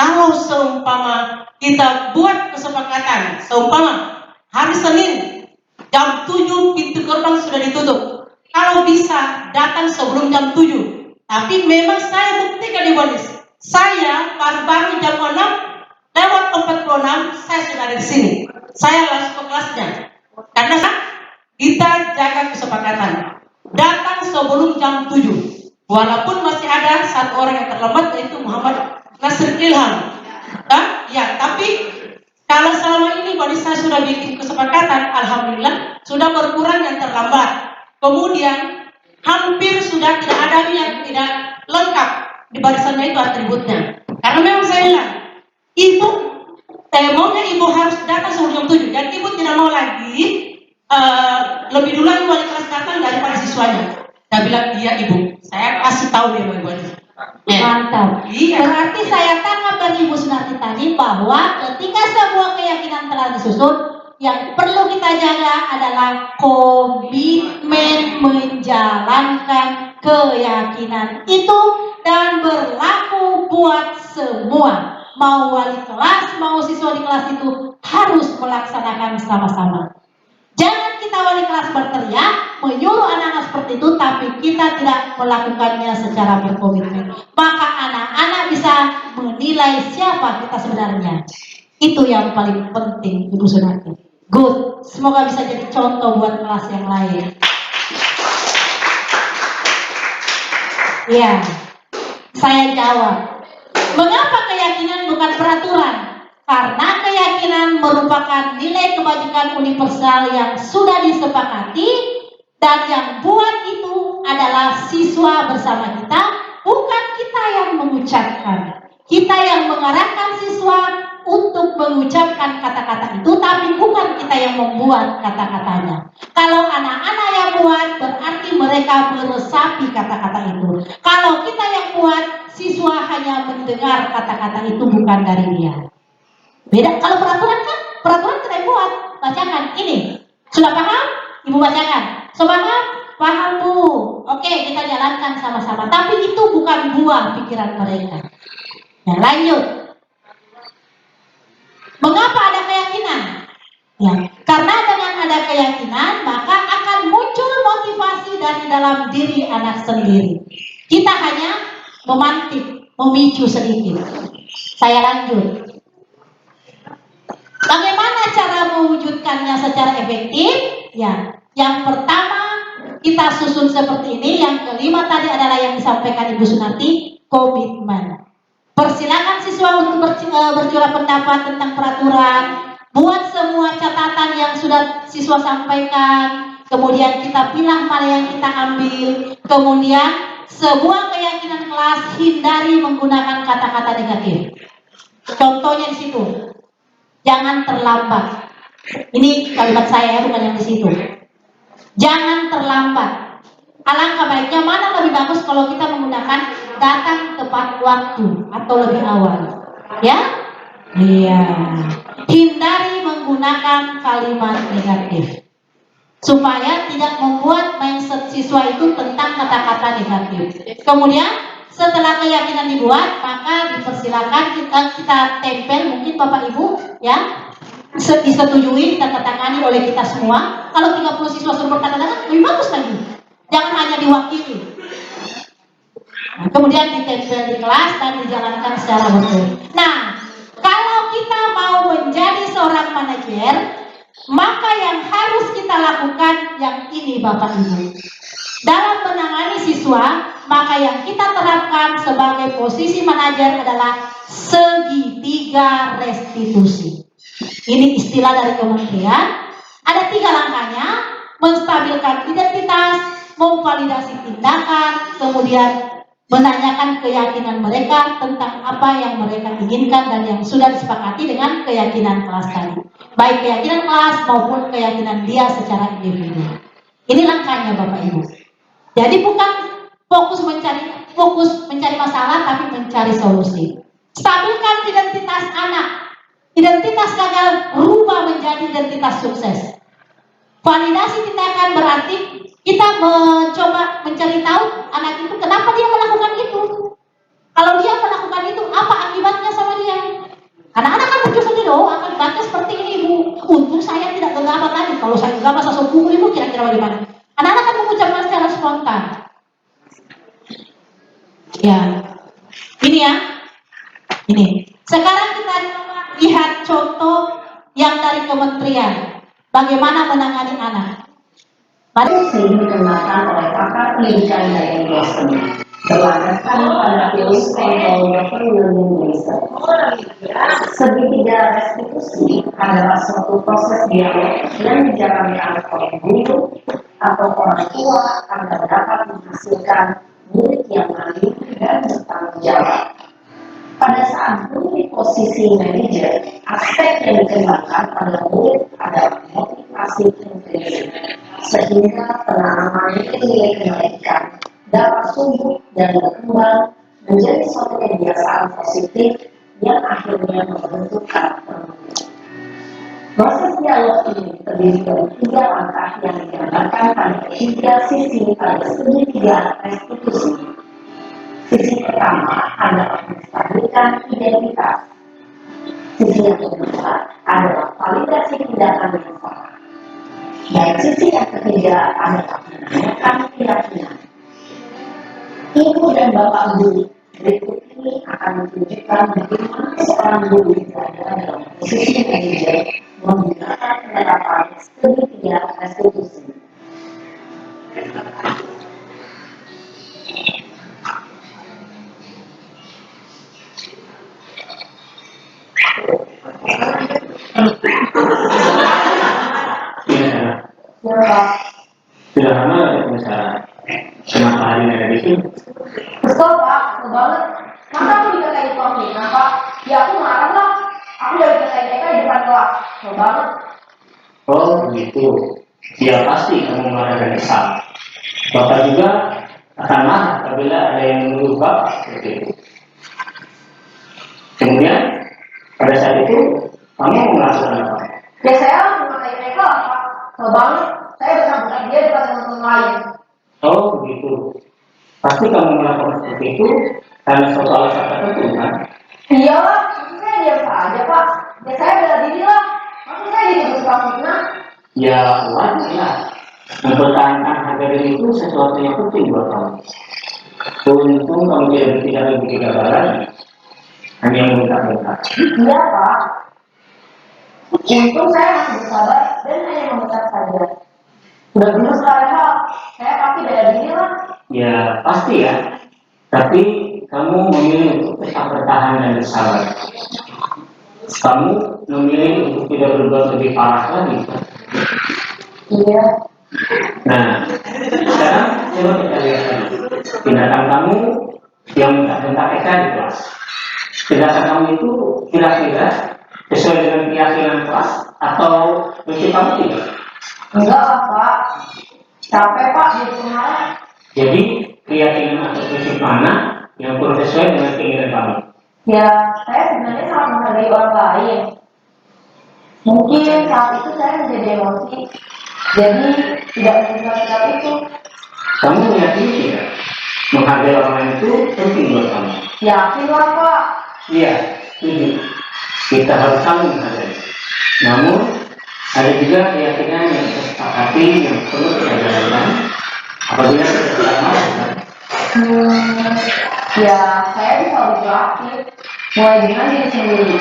Kalau seumpama kita buat kesepakatan, seumpama hari Senin jam 7 pintu gerbang sudah ditutup. Kalau bisa datang sebelum jam 7. Tapi memang saya buktikan di Bonis. Saya baru-baru jam 6 lewat 46 saya sudah ada di sini. Saya langsung ke kelasnya. Karena kita jaga kesepakatan. Datang sebelum jam 7. Walaupun masih ada satu orang yang terlambat, yaitu Muhammad Nasir Ilham. Ya, tapi kalau selama ini Bonisa sudah bikin kesepakatan, alhamdulillah sudah berkurang yang terlambat. Kemudian hampir sudah tidak ada yang tidak lengkap di barisannya itu atributnya. Karena memang saya bilang, ibu maunya ibu harus datang sebelum jam 7. Dan ibu tidak mau lagi lebih dulu wali kelas datang daripada siswanya. Saya bilang, iya ibu, saya kasih tahu dia bagaimana. Mantap. Iya. Berarti saya tangkap dari Ibu Sunarti tadi bahwa ketika sebuah keyakinan telah disusun, yang perlu kita jaga adalah komitmen menjalankan keyakinan itu dan berlaku buat semua. Mau wali kelas, mau siswa di kelas itu harus melaksanakan sama-sama. Jangan kita wali kelas berteriak, menyuruh anak-anak seperti itu, tapi kita tidak melakukannya secara berkomitmen. Maka anak-anak bisa menilai siapa kita sebenarnya. Itu yang paling penting, Ibu Sunarti. Good. Semoga bisa jadi contoh buat kelas yang lain. Ya, saya jawab. Mengapa keyakinan bukan peraturan? Karena keyakinan merupakan nilai kebajikan universal yang sudah disepakati dan yang buat itu adalah siswa bersama kita, bukan kita yang mengucapkan. Kita yang mengarahkan siswa untuk mengucapkan kata-kata itu, tapi bukan kita yang membuat kata-katanya. Kalau anak-anak yang buat, berarti mereka meresapi kata-kata itu. Kalau kita yang buat, siswa hanya mendengar kata-kata itu, bukan dari dia. Beda, kalau peraturan kan, peraturan kita buat, bacakan, ini, sudah paham? Ibu bacakan, so paham? Paham Bu, oke kita jalankan sama-sama, tapi itu bukan buah pikiran mereka. Nah lanjut, mengapa ada keyakinan? Ya, karena dengan ada keyakinan, maka akan muncul motivasi dari dalam diri anak sendiri. Kita hanya memantik, memicu sedikit. Saya lanjut. Bagaimana cara mewujudkannya secara efektif? Ya, yang pertama kita susun seperti ini. Yang kelima tadi adalah yang disampaikan Ibu Sunarti, komitmen. Persilakan siswa untuk bercurah pendapat tentang peraturan. Buat semua catatan yang sudah siswa sampaikan. Kemudian kita pilih mana yang kita ambil. Kemudian sebuah keyakinan kelas, hindari menggunakan kata-kata negatif. Contohnya di situ. Jangan terlambat. Ini kalimat saya, bukan yang di situ. Jangan terlambat. Alangkah baiknya mana lebih bagus kalau kita menggunakan datang tepat waktu atau lebih awal. Ya? Iya. Hindari menggunakan kalimat negatif. Supaya tidak membuat mindset siswa itu tentang kata-kata negatif. Kemudian setelah keyakinan dibuat, maka dipersilakan kita tempel, mungkin Bapak Ibu ya disetujui dan tertangani oleh kita semua. Kalau 30 siswa suruh bertanda-tanda, lebih bagus lagi. Jangan hanya diwakili. Nah, kemudian ditempel di kelas dan dijalankan secara betul. Nah, kalau kita mau menjadi seorang manajer, maka yang harus kita lakukan yang ini Bapak Ibu. Dalam menangani siswa, maka yang kita terapkan sebagai posisi manajer adalah segitiga restitusi. Ini istilah dari kementerian. Ada 3 langkahnya: menstabilkan identitas, memvalidasi tindakan, kemudian menanyakan keyakinan mereka tentang apa yang mereka inginkan dan yang sudah disepakati dengan keyakinan kelas tadi. Baik keyakinan kelas maupun keyakinan dia secara individu. Ini langkahnya Bapak Ibu. Jadi bukan fokus mencari masalah, tapi mencari solusi. Stabilkan identitas anak. Identitas gagal rubah menjadi identitas sukses. Validasi tindakan berarti kita mencoba mencari tahu anak itu kenapa dia melakukan itu. Kalau dia melakukan itu, apa akibatnya sama dia? Anak-anak kan muncul sendiri, oh akan baca seperti ini ibu. Untung saya tidak gegabah tadi. Kalau saya gegabah saya pukul ibu kira-kira bagaimana? Anak-anak kan mengucapkan secara spontan. Ya, ini ya, ini. Sekarang kita lihat contoh yang dari kementerian. Bagaimana menangani anak. Fungsi dikembangkan oleh pakar pendidikan dan dosen berlandaskan pada virus control learning research. Segitiga restitusi adalah suatu proses dialog yang dijalankan oleh guru atau orang tua agar dapat menghasilkan murid yang mandiri dan bertanggung jawab. Pada saat guru di posisi manajer, aspek yang dikembangkan pada murid adalah motivasi intrinsik, sehingga penanaman nilai kebaikan dapat tumbuh dan berkembang menjadi suatu kebiasaan positif yang akhirnya membentuk karakter. Proses dialog ini terdiri dari 3 langkah yang digambarkan pada 3 sisi pada segitiga restitusi. Sisi pertama adalah menstabilkan identitas. Sisi yang kedua adalah validasi tindakan yang salah. Dan sisi yang ketiga adalah menanyakan keyakinan. Ibu dan bapak guru, berikut ini akan menunjukkan bagaimana seorang guru berada dalam posisi manajer menggunakan penerapan segitiga restitusi. Sudah lama ya misalnya kenapa hari ini ada di sini? Kesel pak, kesel banget. Masa aku dikatain suami, kenapa? Ya aku marah lah. Aku udah dikatain mereka di depan kelas. Kesel banget. Oh begitu. Ya pasti kamu marah dan kesal. Bapak juga akan marah apabila ada yang menuduh bapak seperti itu. Kemudian pada saat itu kamu melakukan apa? Ya saya langsung ngatain mereka lah pak. Kesel banget. Saya bersama dia depan teman-teman lain. Oh begitu. Pasti kamu melakukan seperti itu karena suatu alasan tertentu kan? Iya lah, maksud saya diam saja pak. Ya saya bela diri lah. Maksud saya dituduh suka fitnah. Ya wajar lah. Mempertahankan harga diri itu sesuatu yang penting buat kamu. Untung kamu tidak lebih kegagalan, hanya meminta-minta. Iya pak. Untung saya masih bersabar dan hanya memecat saja. Udah dulu sekarang hal, saya pasti bela diri lah. Ya pasti ya. Tapi kamu memilih untuk tetap bertahan dan bersabar. Kamu memilih untuk tidak berbuat lebih parah lagi. Iya. Nah, sekarang coba kita lihat lagi. Tindakan kamu yang minta PK di kelas. Tindakan kamu itu kira-kira sesuai dengan keyakinan kelas atau prinsip kamu tidak? Enggak lah pak. Capek pak jadi pengarah. Jadi keyakinan atau prinsip mana yang kurang sesuai dengan keinginan kamu? Ya, saya sebenarnya sangat menghargai orang lain. Mungkin saat itu saya menjadi emosi, jadi tidak menerima sikap itu. Kamu meyakini tidak? Menghargai orang lain itu penting buat kamu. Yakin lah pak. Iya, setuju. Kita harus saling menghargai. Namun ada juga keyakinan yang kita sepakati yang perlu kita jalankan apabila kita tidak marah. Ya, saya bisa lebih aktif, mulai dengan diri sendiri.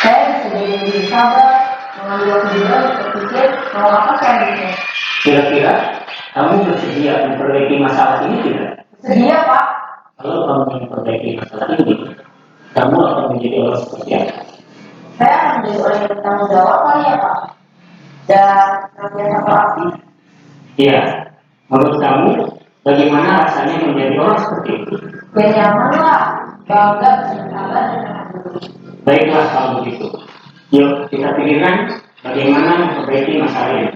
Saya bisa jadi lebih sabar, mengambil waktu juga untuk berpikir mau apa saya bisa. Kira-kira kamu bersedia memperbaiki masalah ini tidak? Sedia pak. Kalau kamu memperbaiki masalah ini, kamu akan menjadi orang seperti apa? Saya akan menjadi orang yang bertanggung jawab kali ya pak. Dan terbiasa proaktif. Iya, menurut kamu bagaimana rasanya menjadi orang seperti itu? Ya nyaman lah, bangga, bersahabat, dan alhamdulillah. Baiklah kalau begitu. Yuk kita pikirkan bagaimana memperbaiki masalah ini.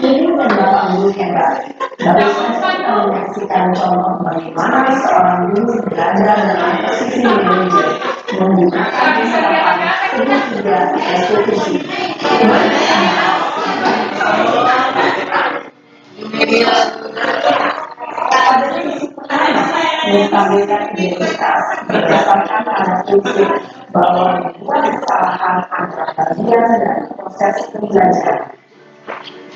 Ini adalah guru yang baik. Dapat kita menyaksikan contoh bagaimana seorang guru berada dalam posisi manajer menggunakan penerapan segitiga restitusi. Pada sisi pertama, menstabilkan identitas berdasarkan pada prinsip bahwa membuat kesalahan adalah bagian dari proses pembelajaran.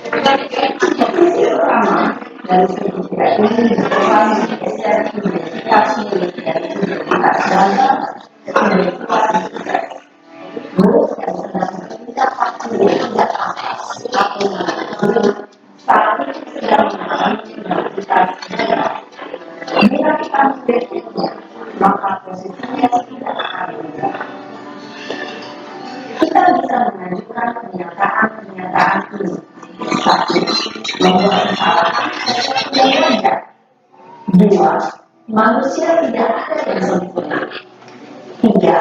Sisi pertama dari segi ini berperan menggeser identitas milik dari identitas bangsa ke identitas sukses. Mulut yang sedang bertindak pasti tidak atas atau menunjukkan saat ini sedang mengalami identitas negara. Bila kita melihatnya, maka posisinya tidak akan berubah. Kita bisa mengajukan pernyataan ini. Satu, membuat kesalahan yang wajar. Dua, manusia tidak ada yang sempurna. Tiga,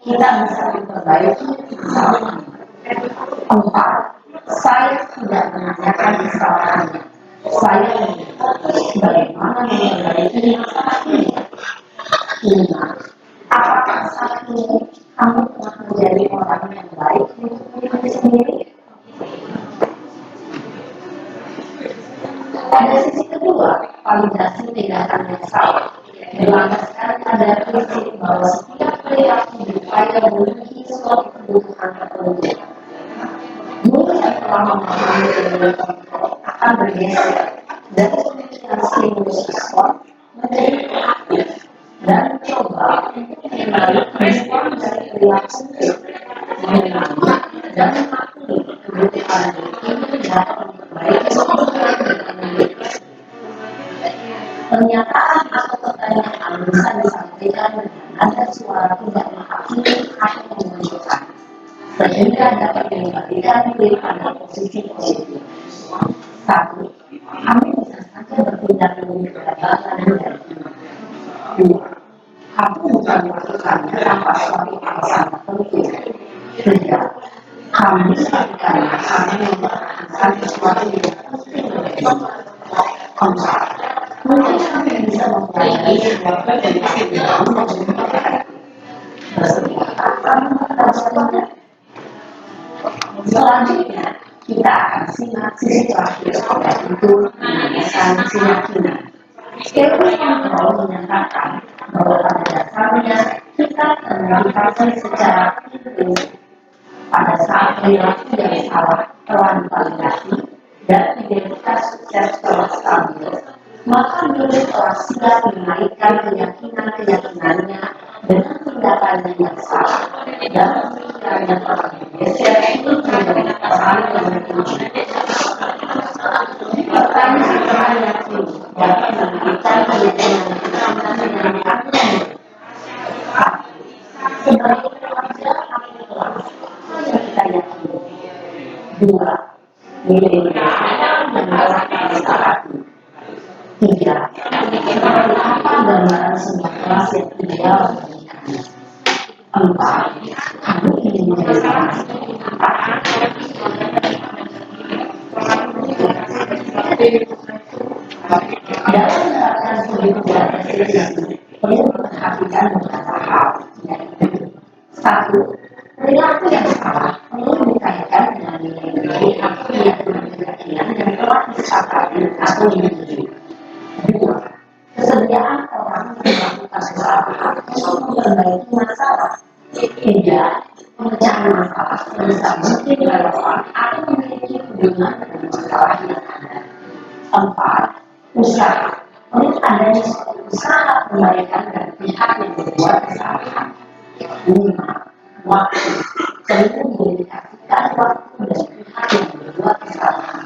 kita bisa memperbaiki kesalahan. Empat, saya tidak menanyakan kesalahannya. Saya ingin fokus bagaimana memperbaiki masalah ini. Lima, apakah saat ini kamu telah menjadi orang yang baik untuk diri sendiri? Pada sisi kedua, validasi tindakan yang salah berlandaskan pada prinsip bahwa setiap perilaku berupaya memenuhi suatu kebutuhan tertentu. Guru yang telah memahami ilmu kontrol akan bergeser dari pemikiran stimulus respon menjadi aktif dan mencoba untuk mengenali respon dari perilaku itu, mengenali dan memahami kebutuhan ini dapat memperbaiki kebutuhan pernyataan atau pertanyaan bisa disampaikan dengan nada suara tidak menghakimi atau menunjukkan, sehingga dapat mengembalikan diri pada posisi positif. Satu, kami bisa saja bertindak lebih beragam dari ini. Dua, kamu bukan melakukannya tanpa suatu alasan tertentu. Tiga, kami melakukannya karena mempertahankan sesuatu yang penting bagi kita. Empat, mungkin kami bisa mempelajari sebuah dari kehidupan yang berbaik. Bersediakah kami mempelajarinya? Selanjutnya, kita akan simak sisi terakhir yaitu menanyakan keyakinan. Ilmu kontrol menyatakan bahwa pada dasarnya kita termotivasi secara prinsip pada saat perilaku yang salah telah divalidasi dan identitas sukses telah stabil, maka diri telah siap menaikkan keyakinan-keyakinannya dengan tindakannya yang salah dan pemikirannya telah bergeser untuk menjadi orang yang bertujuan. Pertanyaan ini dapat menentukan keyakinan-keyakinan yang akan sebagai pelajar atau kelas yang kita yakini. Dua, nilai-nilai yang telah kita sepakati. Tiga, seperti apa gambaran sebuah kelas yang ideal bagi kami. Empat, kami ingin menjadi kelas dalam menerapkan kebijakan presisi perlu memperhatikan beberapa hal, yaitu satu, perilaku yang salah perlu dikaitkan dengan nilai-nilai atau keyakinan yang telah disepakati atau disetujui. Dua, kesediaan orang melakukan kesalahan untuk memperbaiki masalah. Tiga, pemecahan masalah sebisa mungkin relevan atau memiliki hubungan dengan masalah yang ada. Empat, usaha perlu adanya suatu usaha perbaikan dari pihak yang membuat kesalahan. Lima, waktu perlu didedikasikan waktu dari pihak yang membuat kesalahan.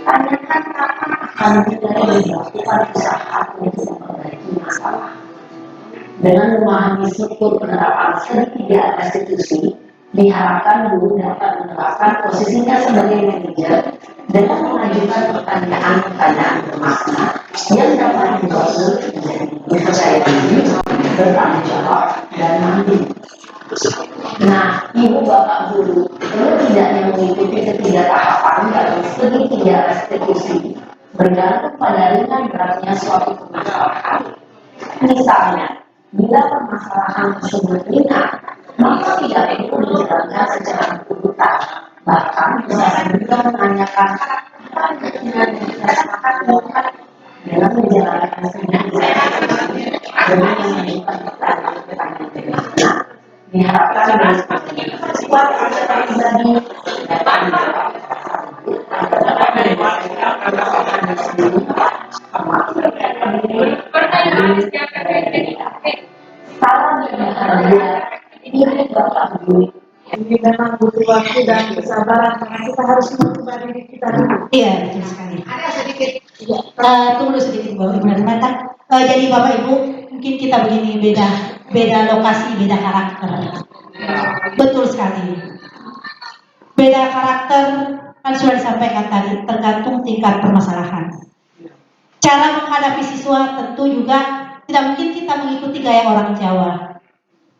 Tanyakan kapan akan mulai dilakukan usaha untuk memperbaiki masalah. Dengan memahami struktur penerapan segitiga restitusi, diharapkan guru dapat menerapkan posisinya sebagai manajer dengan mengajukan pertanyaan-pertanyaan bermakna yang dapat membuat guru menjadi percaya diri, bertanggung jawab, dan mandiri. Nah, ibu bapak guru perlu tidaknya mengikuti ketiga tahapan dalam segitiga restitusi bergantung pada ringan beratnya suatu permasalahan. Misalnya, bila permasalahan tersebut ringan, maka tidak perlu dijalankan secara berputar. Bahkan bisa juga menanyakan dalam menjalankan diharapkan dari pribadi salam yang bahagia ini Bapak Ibu. Ini memang butuh waktu dan kesabaran karena kita harus mengubah diri kita dulu. Iya, betul sekali. Ada sedikit. Ya, tunggu sedikit Bapak Ibu dan Mata. Jadi Bapak Ibu, mungkin kita begini beda lokasi, beda karakter. Betul sekali. Beda karakter kan sudah disampaikan tadi, tergantung tingkat permasalahan. Cara menghadapi siswa tentu juga tidak mungkin kita mengikuti gaya orang Jawa.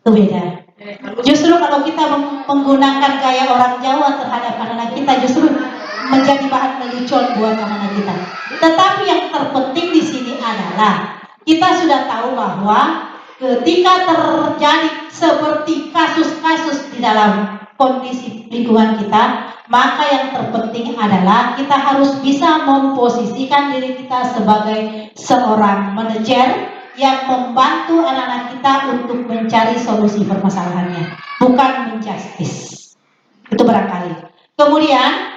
Itu beda. Justru kalau kita menggunakan gaya orang Jawa terhadap anak-anak kita justru menjadi bahan lelucon buat anak-anak kita. Tetapi yang terpenting di sini adalah kita sudah tahu bahwa ketika terjadi seperti kasus-kasus di dalam kondisi lingkungan kita, maka yang terpenting adalah kita harus bisa memposisikan diri kita sebagai seorang manajer yang membantu anak-anak kita untuk mencari solusi permasalahannya, bukan menjustis. Itu barangkali. Kemudian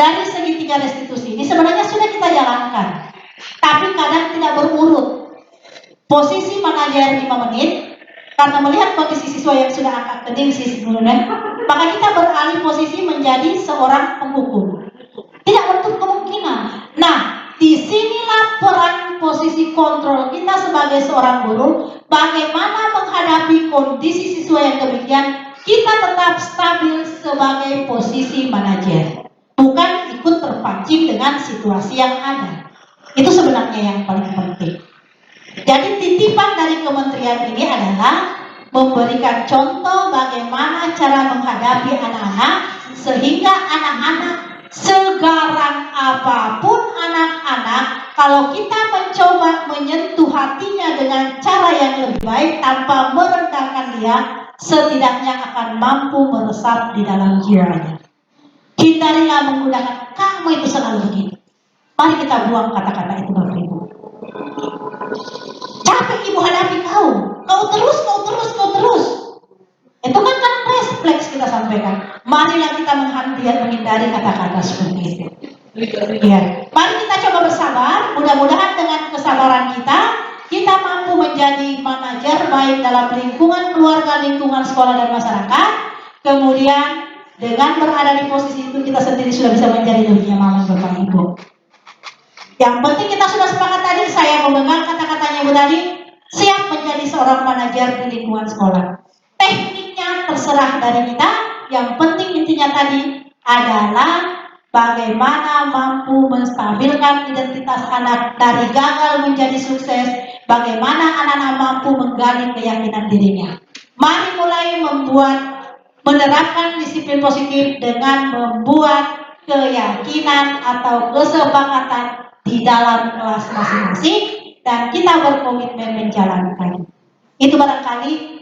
dari segitiga restitusi ini sebenarnya sudah kita jalankan, tapi kadang tidak berurut. Posisi manajer 5 menit, karena melihat kondisi siswa yang sudah angkat kening sebelumnya, maka kita beralih posisi menjadi seorang penghukum. Tidak menutup kemungkinan. Nah, disinilah peran posisi kontrol kita sebagai seorang guru, bagaimana menghadapi kondisi siswa yang demikian, kita tetap stabil sebagai posisi manajer, bukan ikut terpancing dengan situasi yang ada. Itu sebenarnya yang paling penting. Jadi titipan dari kementerian ini adalah memberikan contoh bagaimana cara menghadapi anak-anak, sehingga anak-anak segarang apapun anak-anak, kalau kita mencoba menyentuh hatinya dengan cara yang lebih baik tanpa merendahkan dia, setidaknya akan mampu meresap di dalam jiwanya. Hindarilah menggunakan kamu itu selalu begini. Mari kita buang kata-kata itu Bapak Ibu. Capek ibu hadapi kau terus. Itu kan refleks kita sampaikan. Marilah kita menghindari kata-kata seperti itu. Ya. Mari kita coba bersabar. Mudah-mudahan dengan kesabaran kita mampu menjadi manajer baik dalam lingkungan keluarga, lingkungan sekolah dan masyarakat. Kemudian dengan berada di posisi itu kita sendiri sudah bisa menjadi lebih nyaman Bapak Ibu. Yang penting kita sudah sepakat tadi, saya memegang kata-katanya Ibu tadi, siap menjadi seorang manajer di lingkungan sekolah. Tekniknya terserah dari kita, yang penting intinya tadi adalah bagaimana mampu menstabilkan identitas anak dari gagal menjadi sukses, bagaimana anak-anak mampu menggali keyakinan dirinya. Mari mulai menerapkan disiplin positif dengan membuat keyakinan atau kesepakatan di dalam kelas masing-masing, dan kita berkomitmen menjalankan. Itu barangkali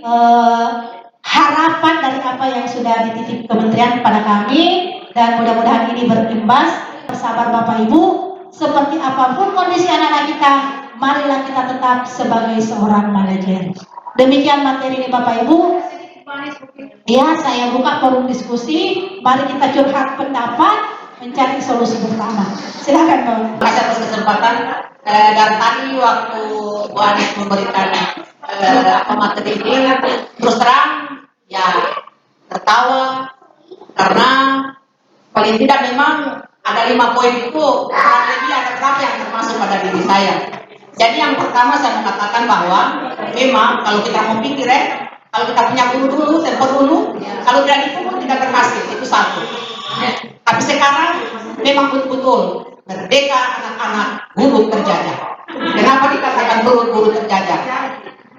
harapan dari apa yang sudah dititip kementerian kepada kami, dan mudah-mudahan ini berimbas. Bersabar Bapak Ibu, seperti apapun kondisi anak-anak kita, marilah kita tetap sebagai seorang manajer. Demikian materi ini Bapak Ibu. Ya, saya buka forum diskusi. Mari kita curhat pendapat, mencari solusi bersama. Silakan Pak. Kasih atas kesempatan, dan tadi waktu Bu Anis memberikan materi ini, terus terang ya tertawa, karena paling tidak memang ada 5 poin itu kurang lebih ada berapa yang termasuk pada diri saya. Jadi yang pertama saya mengatakan bahwa memang kalau kita mau pikir kalau kita punya guru dulu, tempo dulu, kalau tidak dipukul tidak berhasil, itu satu. Tapi sekarang memang betul-betul merdeka anak-anak, guru terjajah. Kenapa dikatakan guru terjajah?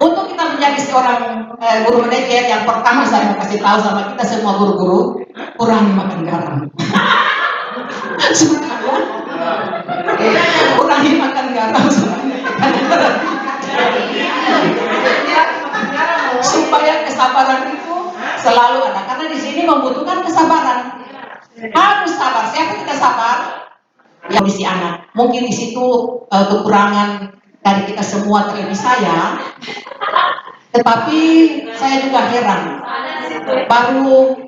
Untuk kita menjadi seorang guru manajer, yang pertama saya mau kasih tahu sama kita semua guru-guru, kurangi makan garam. Kurangi makan garam supaya kesabaran itu selalu ada, karena di sini membutuhkan kesabaran. Harus sabar. Siapa tidak sabar? Ya kondisi anak. Mungkin di situ kekurangan dari kita semua terlebih saya. Tetapi saya juga heran. Baru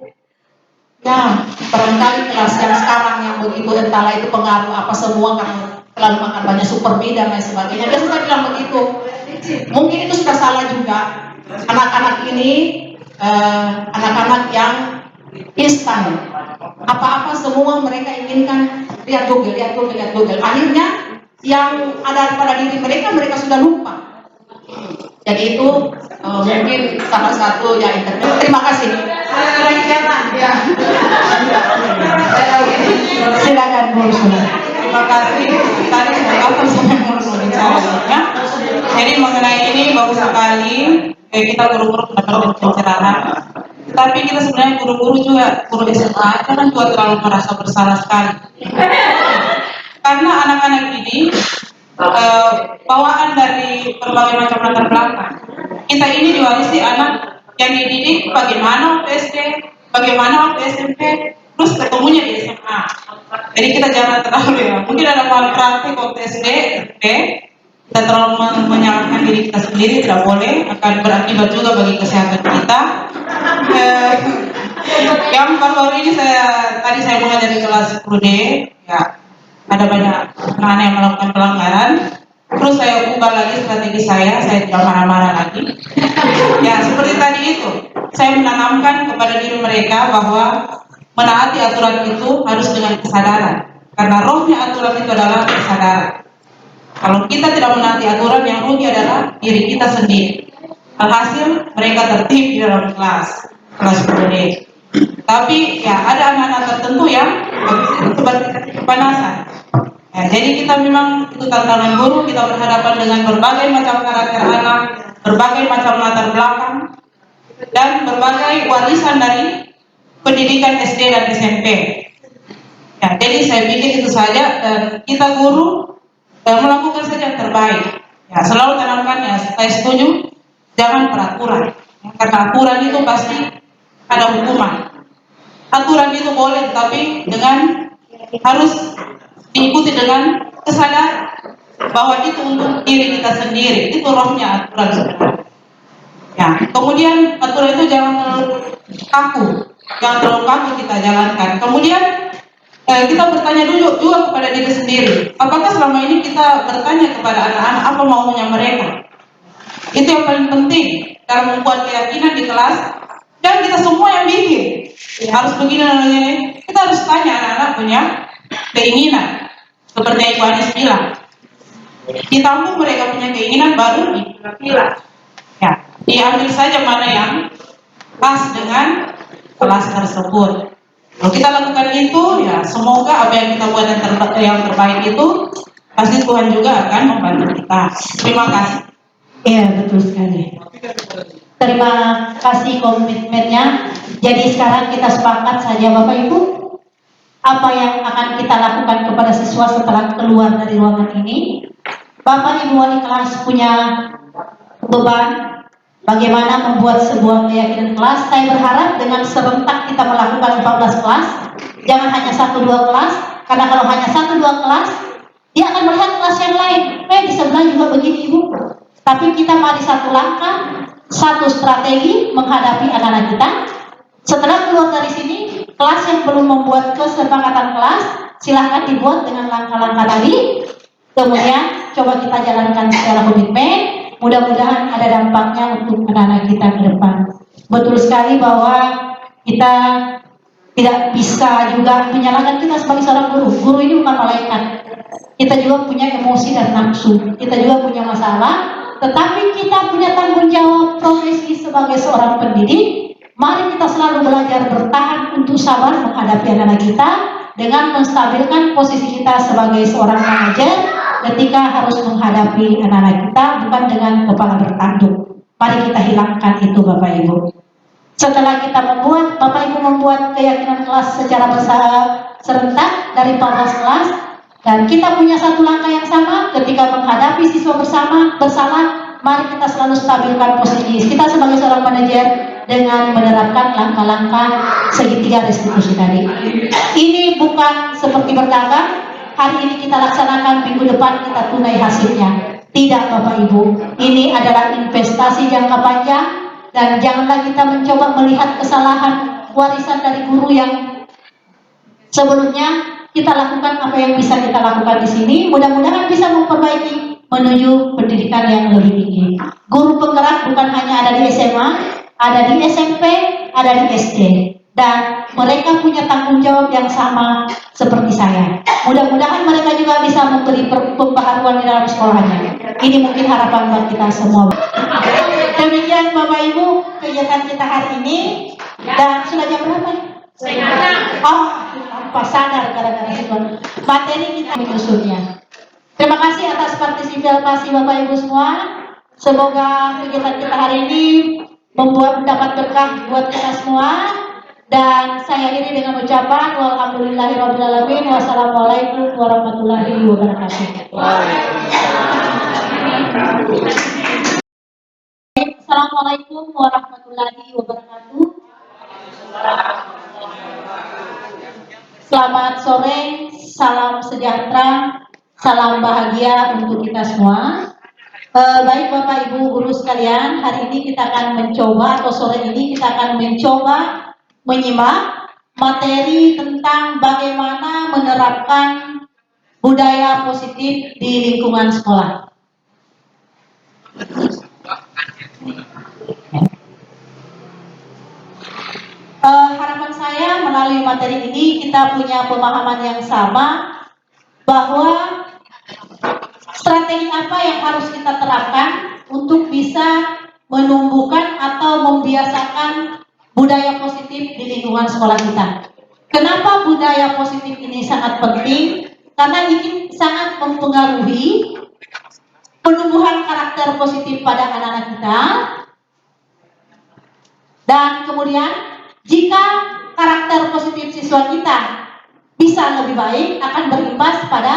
ya barangkali kelas yang sekarang yang begitu entahlah itu pengaruh apa semua karena terlalu makan banyak supermi dan lain sebagainya. Biasa saya bilang begitu. Mungkin itu sudah salah juga. Anak-anak ini anak-anak yang instan. Apa-apa semua mereka inginkan lihat Google, lihat Google, lihat Google. Akhirnya yang ada pada diri mereka mereka sudah lupa. Jadi itu mungkin salah satu ya internet. Terima kasih. Ya. Silakan Bu. Terima kasih. Tadi saya akan sampai mau bicara ya. Jadi mengenai ini bagus sekali. Kita guru-guru mendapat pencerahan. Tapi kita sebenarnya guru-guru juga, guru SMA kan juga terlalu merasa bersalah sekali. Karena anak-anak ini bawaan dari berbagai macam latar belakang. Kita ini diwarisi anak yang dididik bagaimana waktu SD, bagaimana waktu SMP, terus ketemunya di SMA. Jadi kita jangan terlalu ya. Mungkin ada praktik waktu SD, SMP, kita terlalu menyalahkan diri kita sendiri, tidak boleh, akan berakibat juga bagi kesehatan kita. Yang baru-baru ini tadi saya mengajar di kelas 10D, ya ada banyak anak yang melakukan pelanggaran. Terus saya ubah lagi strategi saya tidak marah-marah lagi. Ya seperti tadi itu, saya menanamkan kepada diri mereka bahwa menaati aturan itu harus dengan kesadaran. Karena rohnya aturan itu adalah kesadaran. Kalau kita tidak menaati aturan, yang rugi adalah diri kita sendiri. Alhasil mereka tertib di dalam kelas 10D. Tapi ya ada anak-anak tertentu yang seperti kepanasan. Ya, jadi kita memang itu tantangan guru, kita berhadapan dengan berbagai macam karakter anak, berbagai macam latar belakang, dan berbagai warisan dari pendidikan SD dan SMP. Ya, jadi saya pikir itu saja, dan kita guru melakukan saja yang terbaik. Ya, selalu tanamkan ya, saya setuju, jangan peraturan. Ya, karena aturan itu pasti ada hukuman. Aturan itu boleh, tapi dengan harus diikuti dengan kesadaran bahwa itu untuk diri kita sendiri. Itu rohnya aturan sebenarnya. Ya, kemudian aturan itu jangan terlalu kaku, kita jalankan. Kemudian kita bertanya dulu juga kepada diri sendiri, apakah selama ini kita bertanya kepada anak-anak apa maunya mereka? Itu yang paling penting dalam membuat keyakinan di kelas. Dan kita semua yang bikin harus begini dan begini. Kita harus tanya anak-anak punya keinginan, seperti Ibu Anis bilang. Ditampung mereka punya keinginan baru dipilah. Ya, diambil saja mana yang pas dengan kelas tersebut. Kalau kita lakukan itu, ya semoga apa yang kita buat yang terbaik itu pasti Tuhan juga akan membantu kita. Terima kasih. Iya, betul sekali. Terima kasih komitmennya. Jadi sekarang kita sepakat saja Bapak Ibu, apa yang akan kita lakukan kepada siswa setelah keluar dari ruangan ini. Bapak Ibu wali kelas punya beban bagaimana membuat sebuah keyakinan kelas. Saya berharap dengan serentak kita melakukan 14 kelas, jangan hanya 1-2 kelas, karena kalau hanya 1-2 kelas, dia akan melihat kelas yang lain. Di sebelah juga begini Ibu. Tapi kita mari satu langkah, satu strategi menghadapi anak-anak kita. Setelah keluar dari sini, kelas yang belum membuat kesepakatan kelas, silahkan dibuat dengan langkah-langkah tadi. Kemudian coba kita jalankan secara komitmen. Mudah-mudahan ada dampaknya untuk anak-anak kita ke depan. Betul sekali bahwa kita tidak bisa juga menyalahkan kita sebagai seorang guru. Guru ini bukan malaikat. Kita juga punya emosi dan nafsu. Kita juga punya masalah. Tetapi kita punya tanggung jawab profesi sebagai seorang pendidik. Mari kita selalu belajar bertahan untuk sabar menghadapi anak-anak kita dengan menstabilkan posisi kita sebagai seorang manajer ketika harus menghadapi anak-anak kita, bukan dengan kepala bertanduk. Mari kita hilangkan itu Bapak Ibu. Setelah kita Bapak Ibu membuat keyakinan kelas secara serentak dari 14 kelas, dan kita punya satu langkah yang sama ketika menghadapi siswa bersalah, mari kita selalu stabilkan posisi kita sebagai seorang manajer. dengan menerapkan langkah-langkah segitiga restitusi tadi. Ini bukan seperti berdagang, hari ini kita laksanakan, minggu depan kita tunai hasilnya. Tidak Bapak Ibu, ini adalah investasi jangka panjang, dan janganlah kita mencoba melihat kesalahan warisan dari guru yang sebelumnya. Kita lakukan apa yang bisa kita lakukan di sini, mudah-mudahan bisa memperbaiki menuju pendidikan yang lebih tinggi. Guru penggerak bukan hanya ada di SMA, ada di SMP, ada di SD, dan mereka punya tanggung jawab yang sama seperti saya. Mudah-mudahan mereka juga bisa memberi pembaharuan di dalam sekolahnya. Ini mungkin harapan buat kita semua. Demikian Bapak Ibu kegiatan kita hari ini, dan sudah jam berapa? Oh, tanpa sadar gara-gara situasi. Materi kita menyusunnya. Terima kasih atas partisipasi Bapak Ibu semua. Semoga kegiatan kita hari ini mendapat berkah buat kita semua. Dan saya akhiri dengan ucapan walhamdulillahirobbilalamin. Wassalamualaikum warahmatullahi wabarakatuh. Assalamualaikum warahmatullahi wabarakatuh. Selamat sore, salam sejahtera, salam bahagia untuk kita semua. Baik Bapak Ibu guru sekalian, hari ini kita akan mencoba, atau sore ini kita akan mencoba menyimak materi tentang bagaimana menerapkan budaya positif di lingkungan sekolah. Harapan saya melalui materi ini kita punya pemahaman yang sama bahwa strategi apa yang harus kita terapkan untuk bisa menumbuhkan atau membiasakan budaya positif di lingkungan sekolah kita. Kenapa budaya positif ini sangat penting? Karena ini sangat mempengaruhi penumbuhan karakter positif pada anak-anak kita. Dan kemudian jika karakter positif siswa kita bisa lebih baik, akan berimbas pada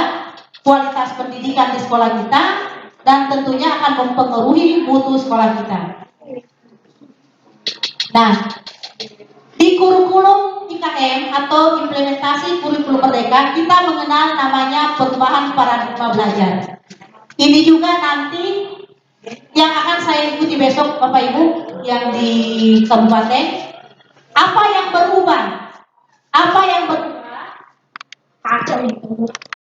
kualitas pendidikan di sekolah kita, dan tentunya akan mempengaruhi mutu sekolah kita. Nah, di kurikulum IKM atau implementasi kurikulum merdeka, kita mengenal namanya perubahan paradigma belajar. Ini juga nanti yang akan saya ikuti besok Bapak Ibu yang di kabupaten. Apa yang berubah? Apa yang berubah? Kacau itu.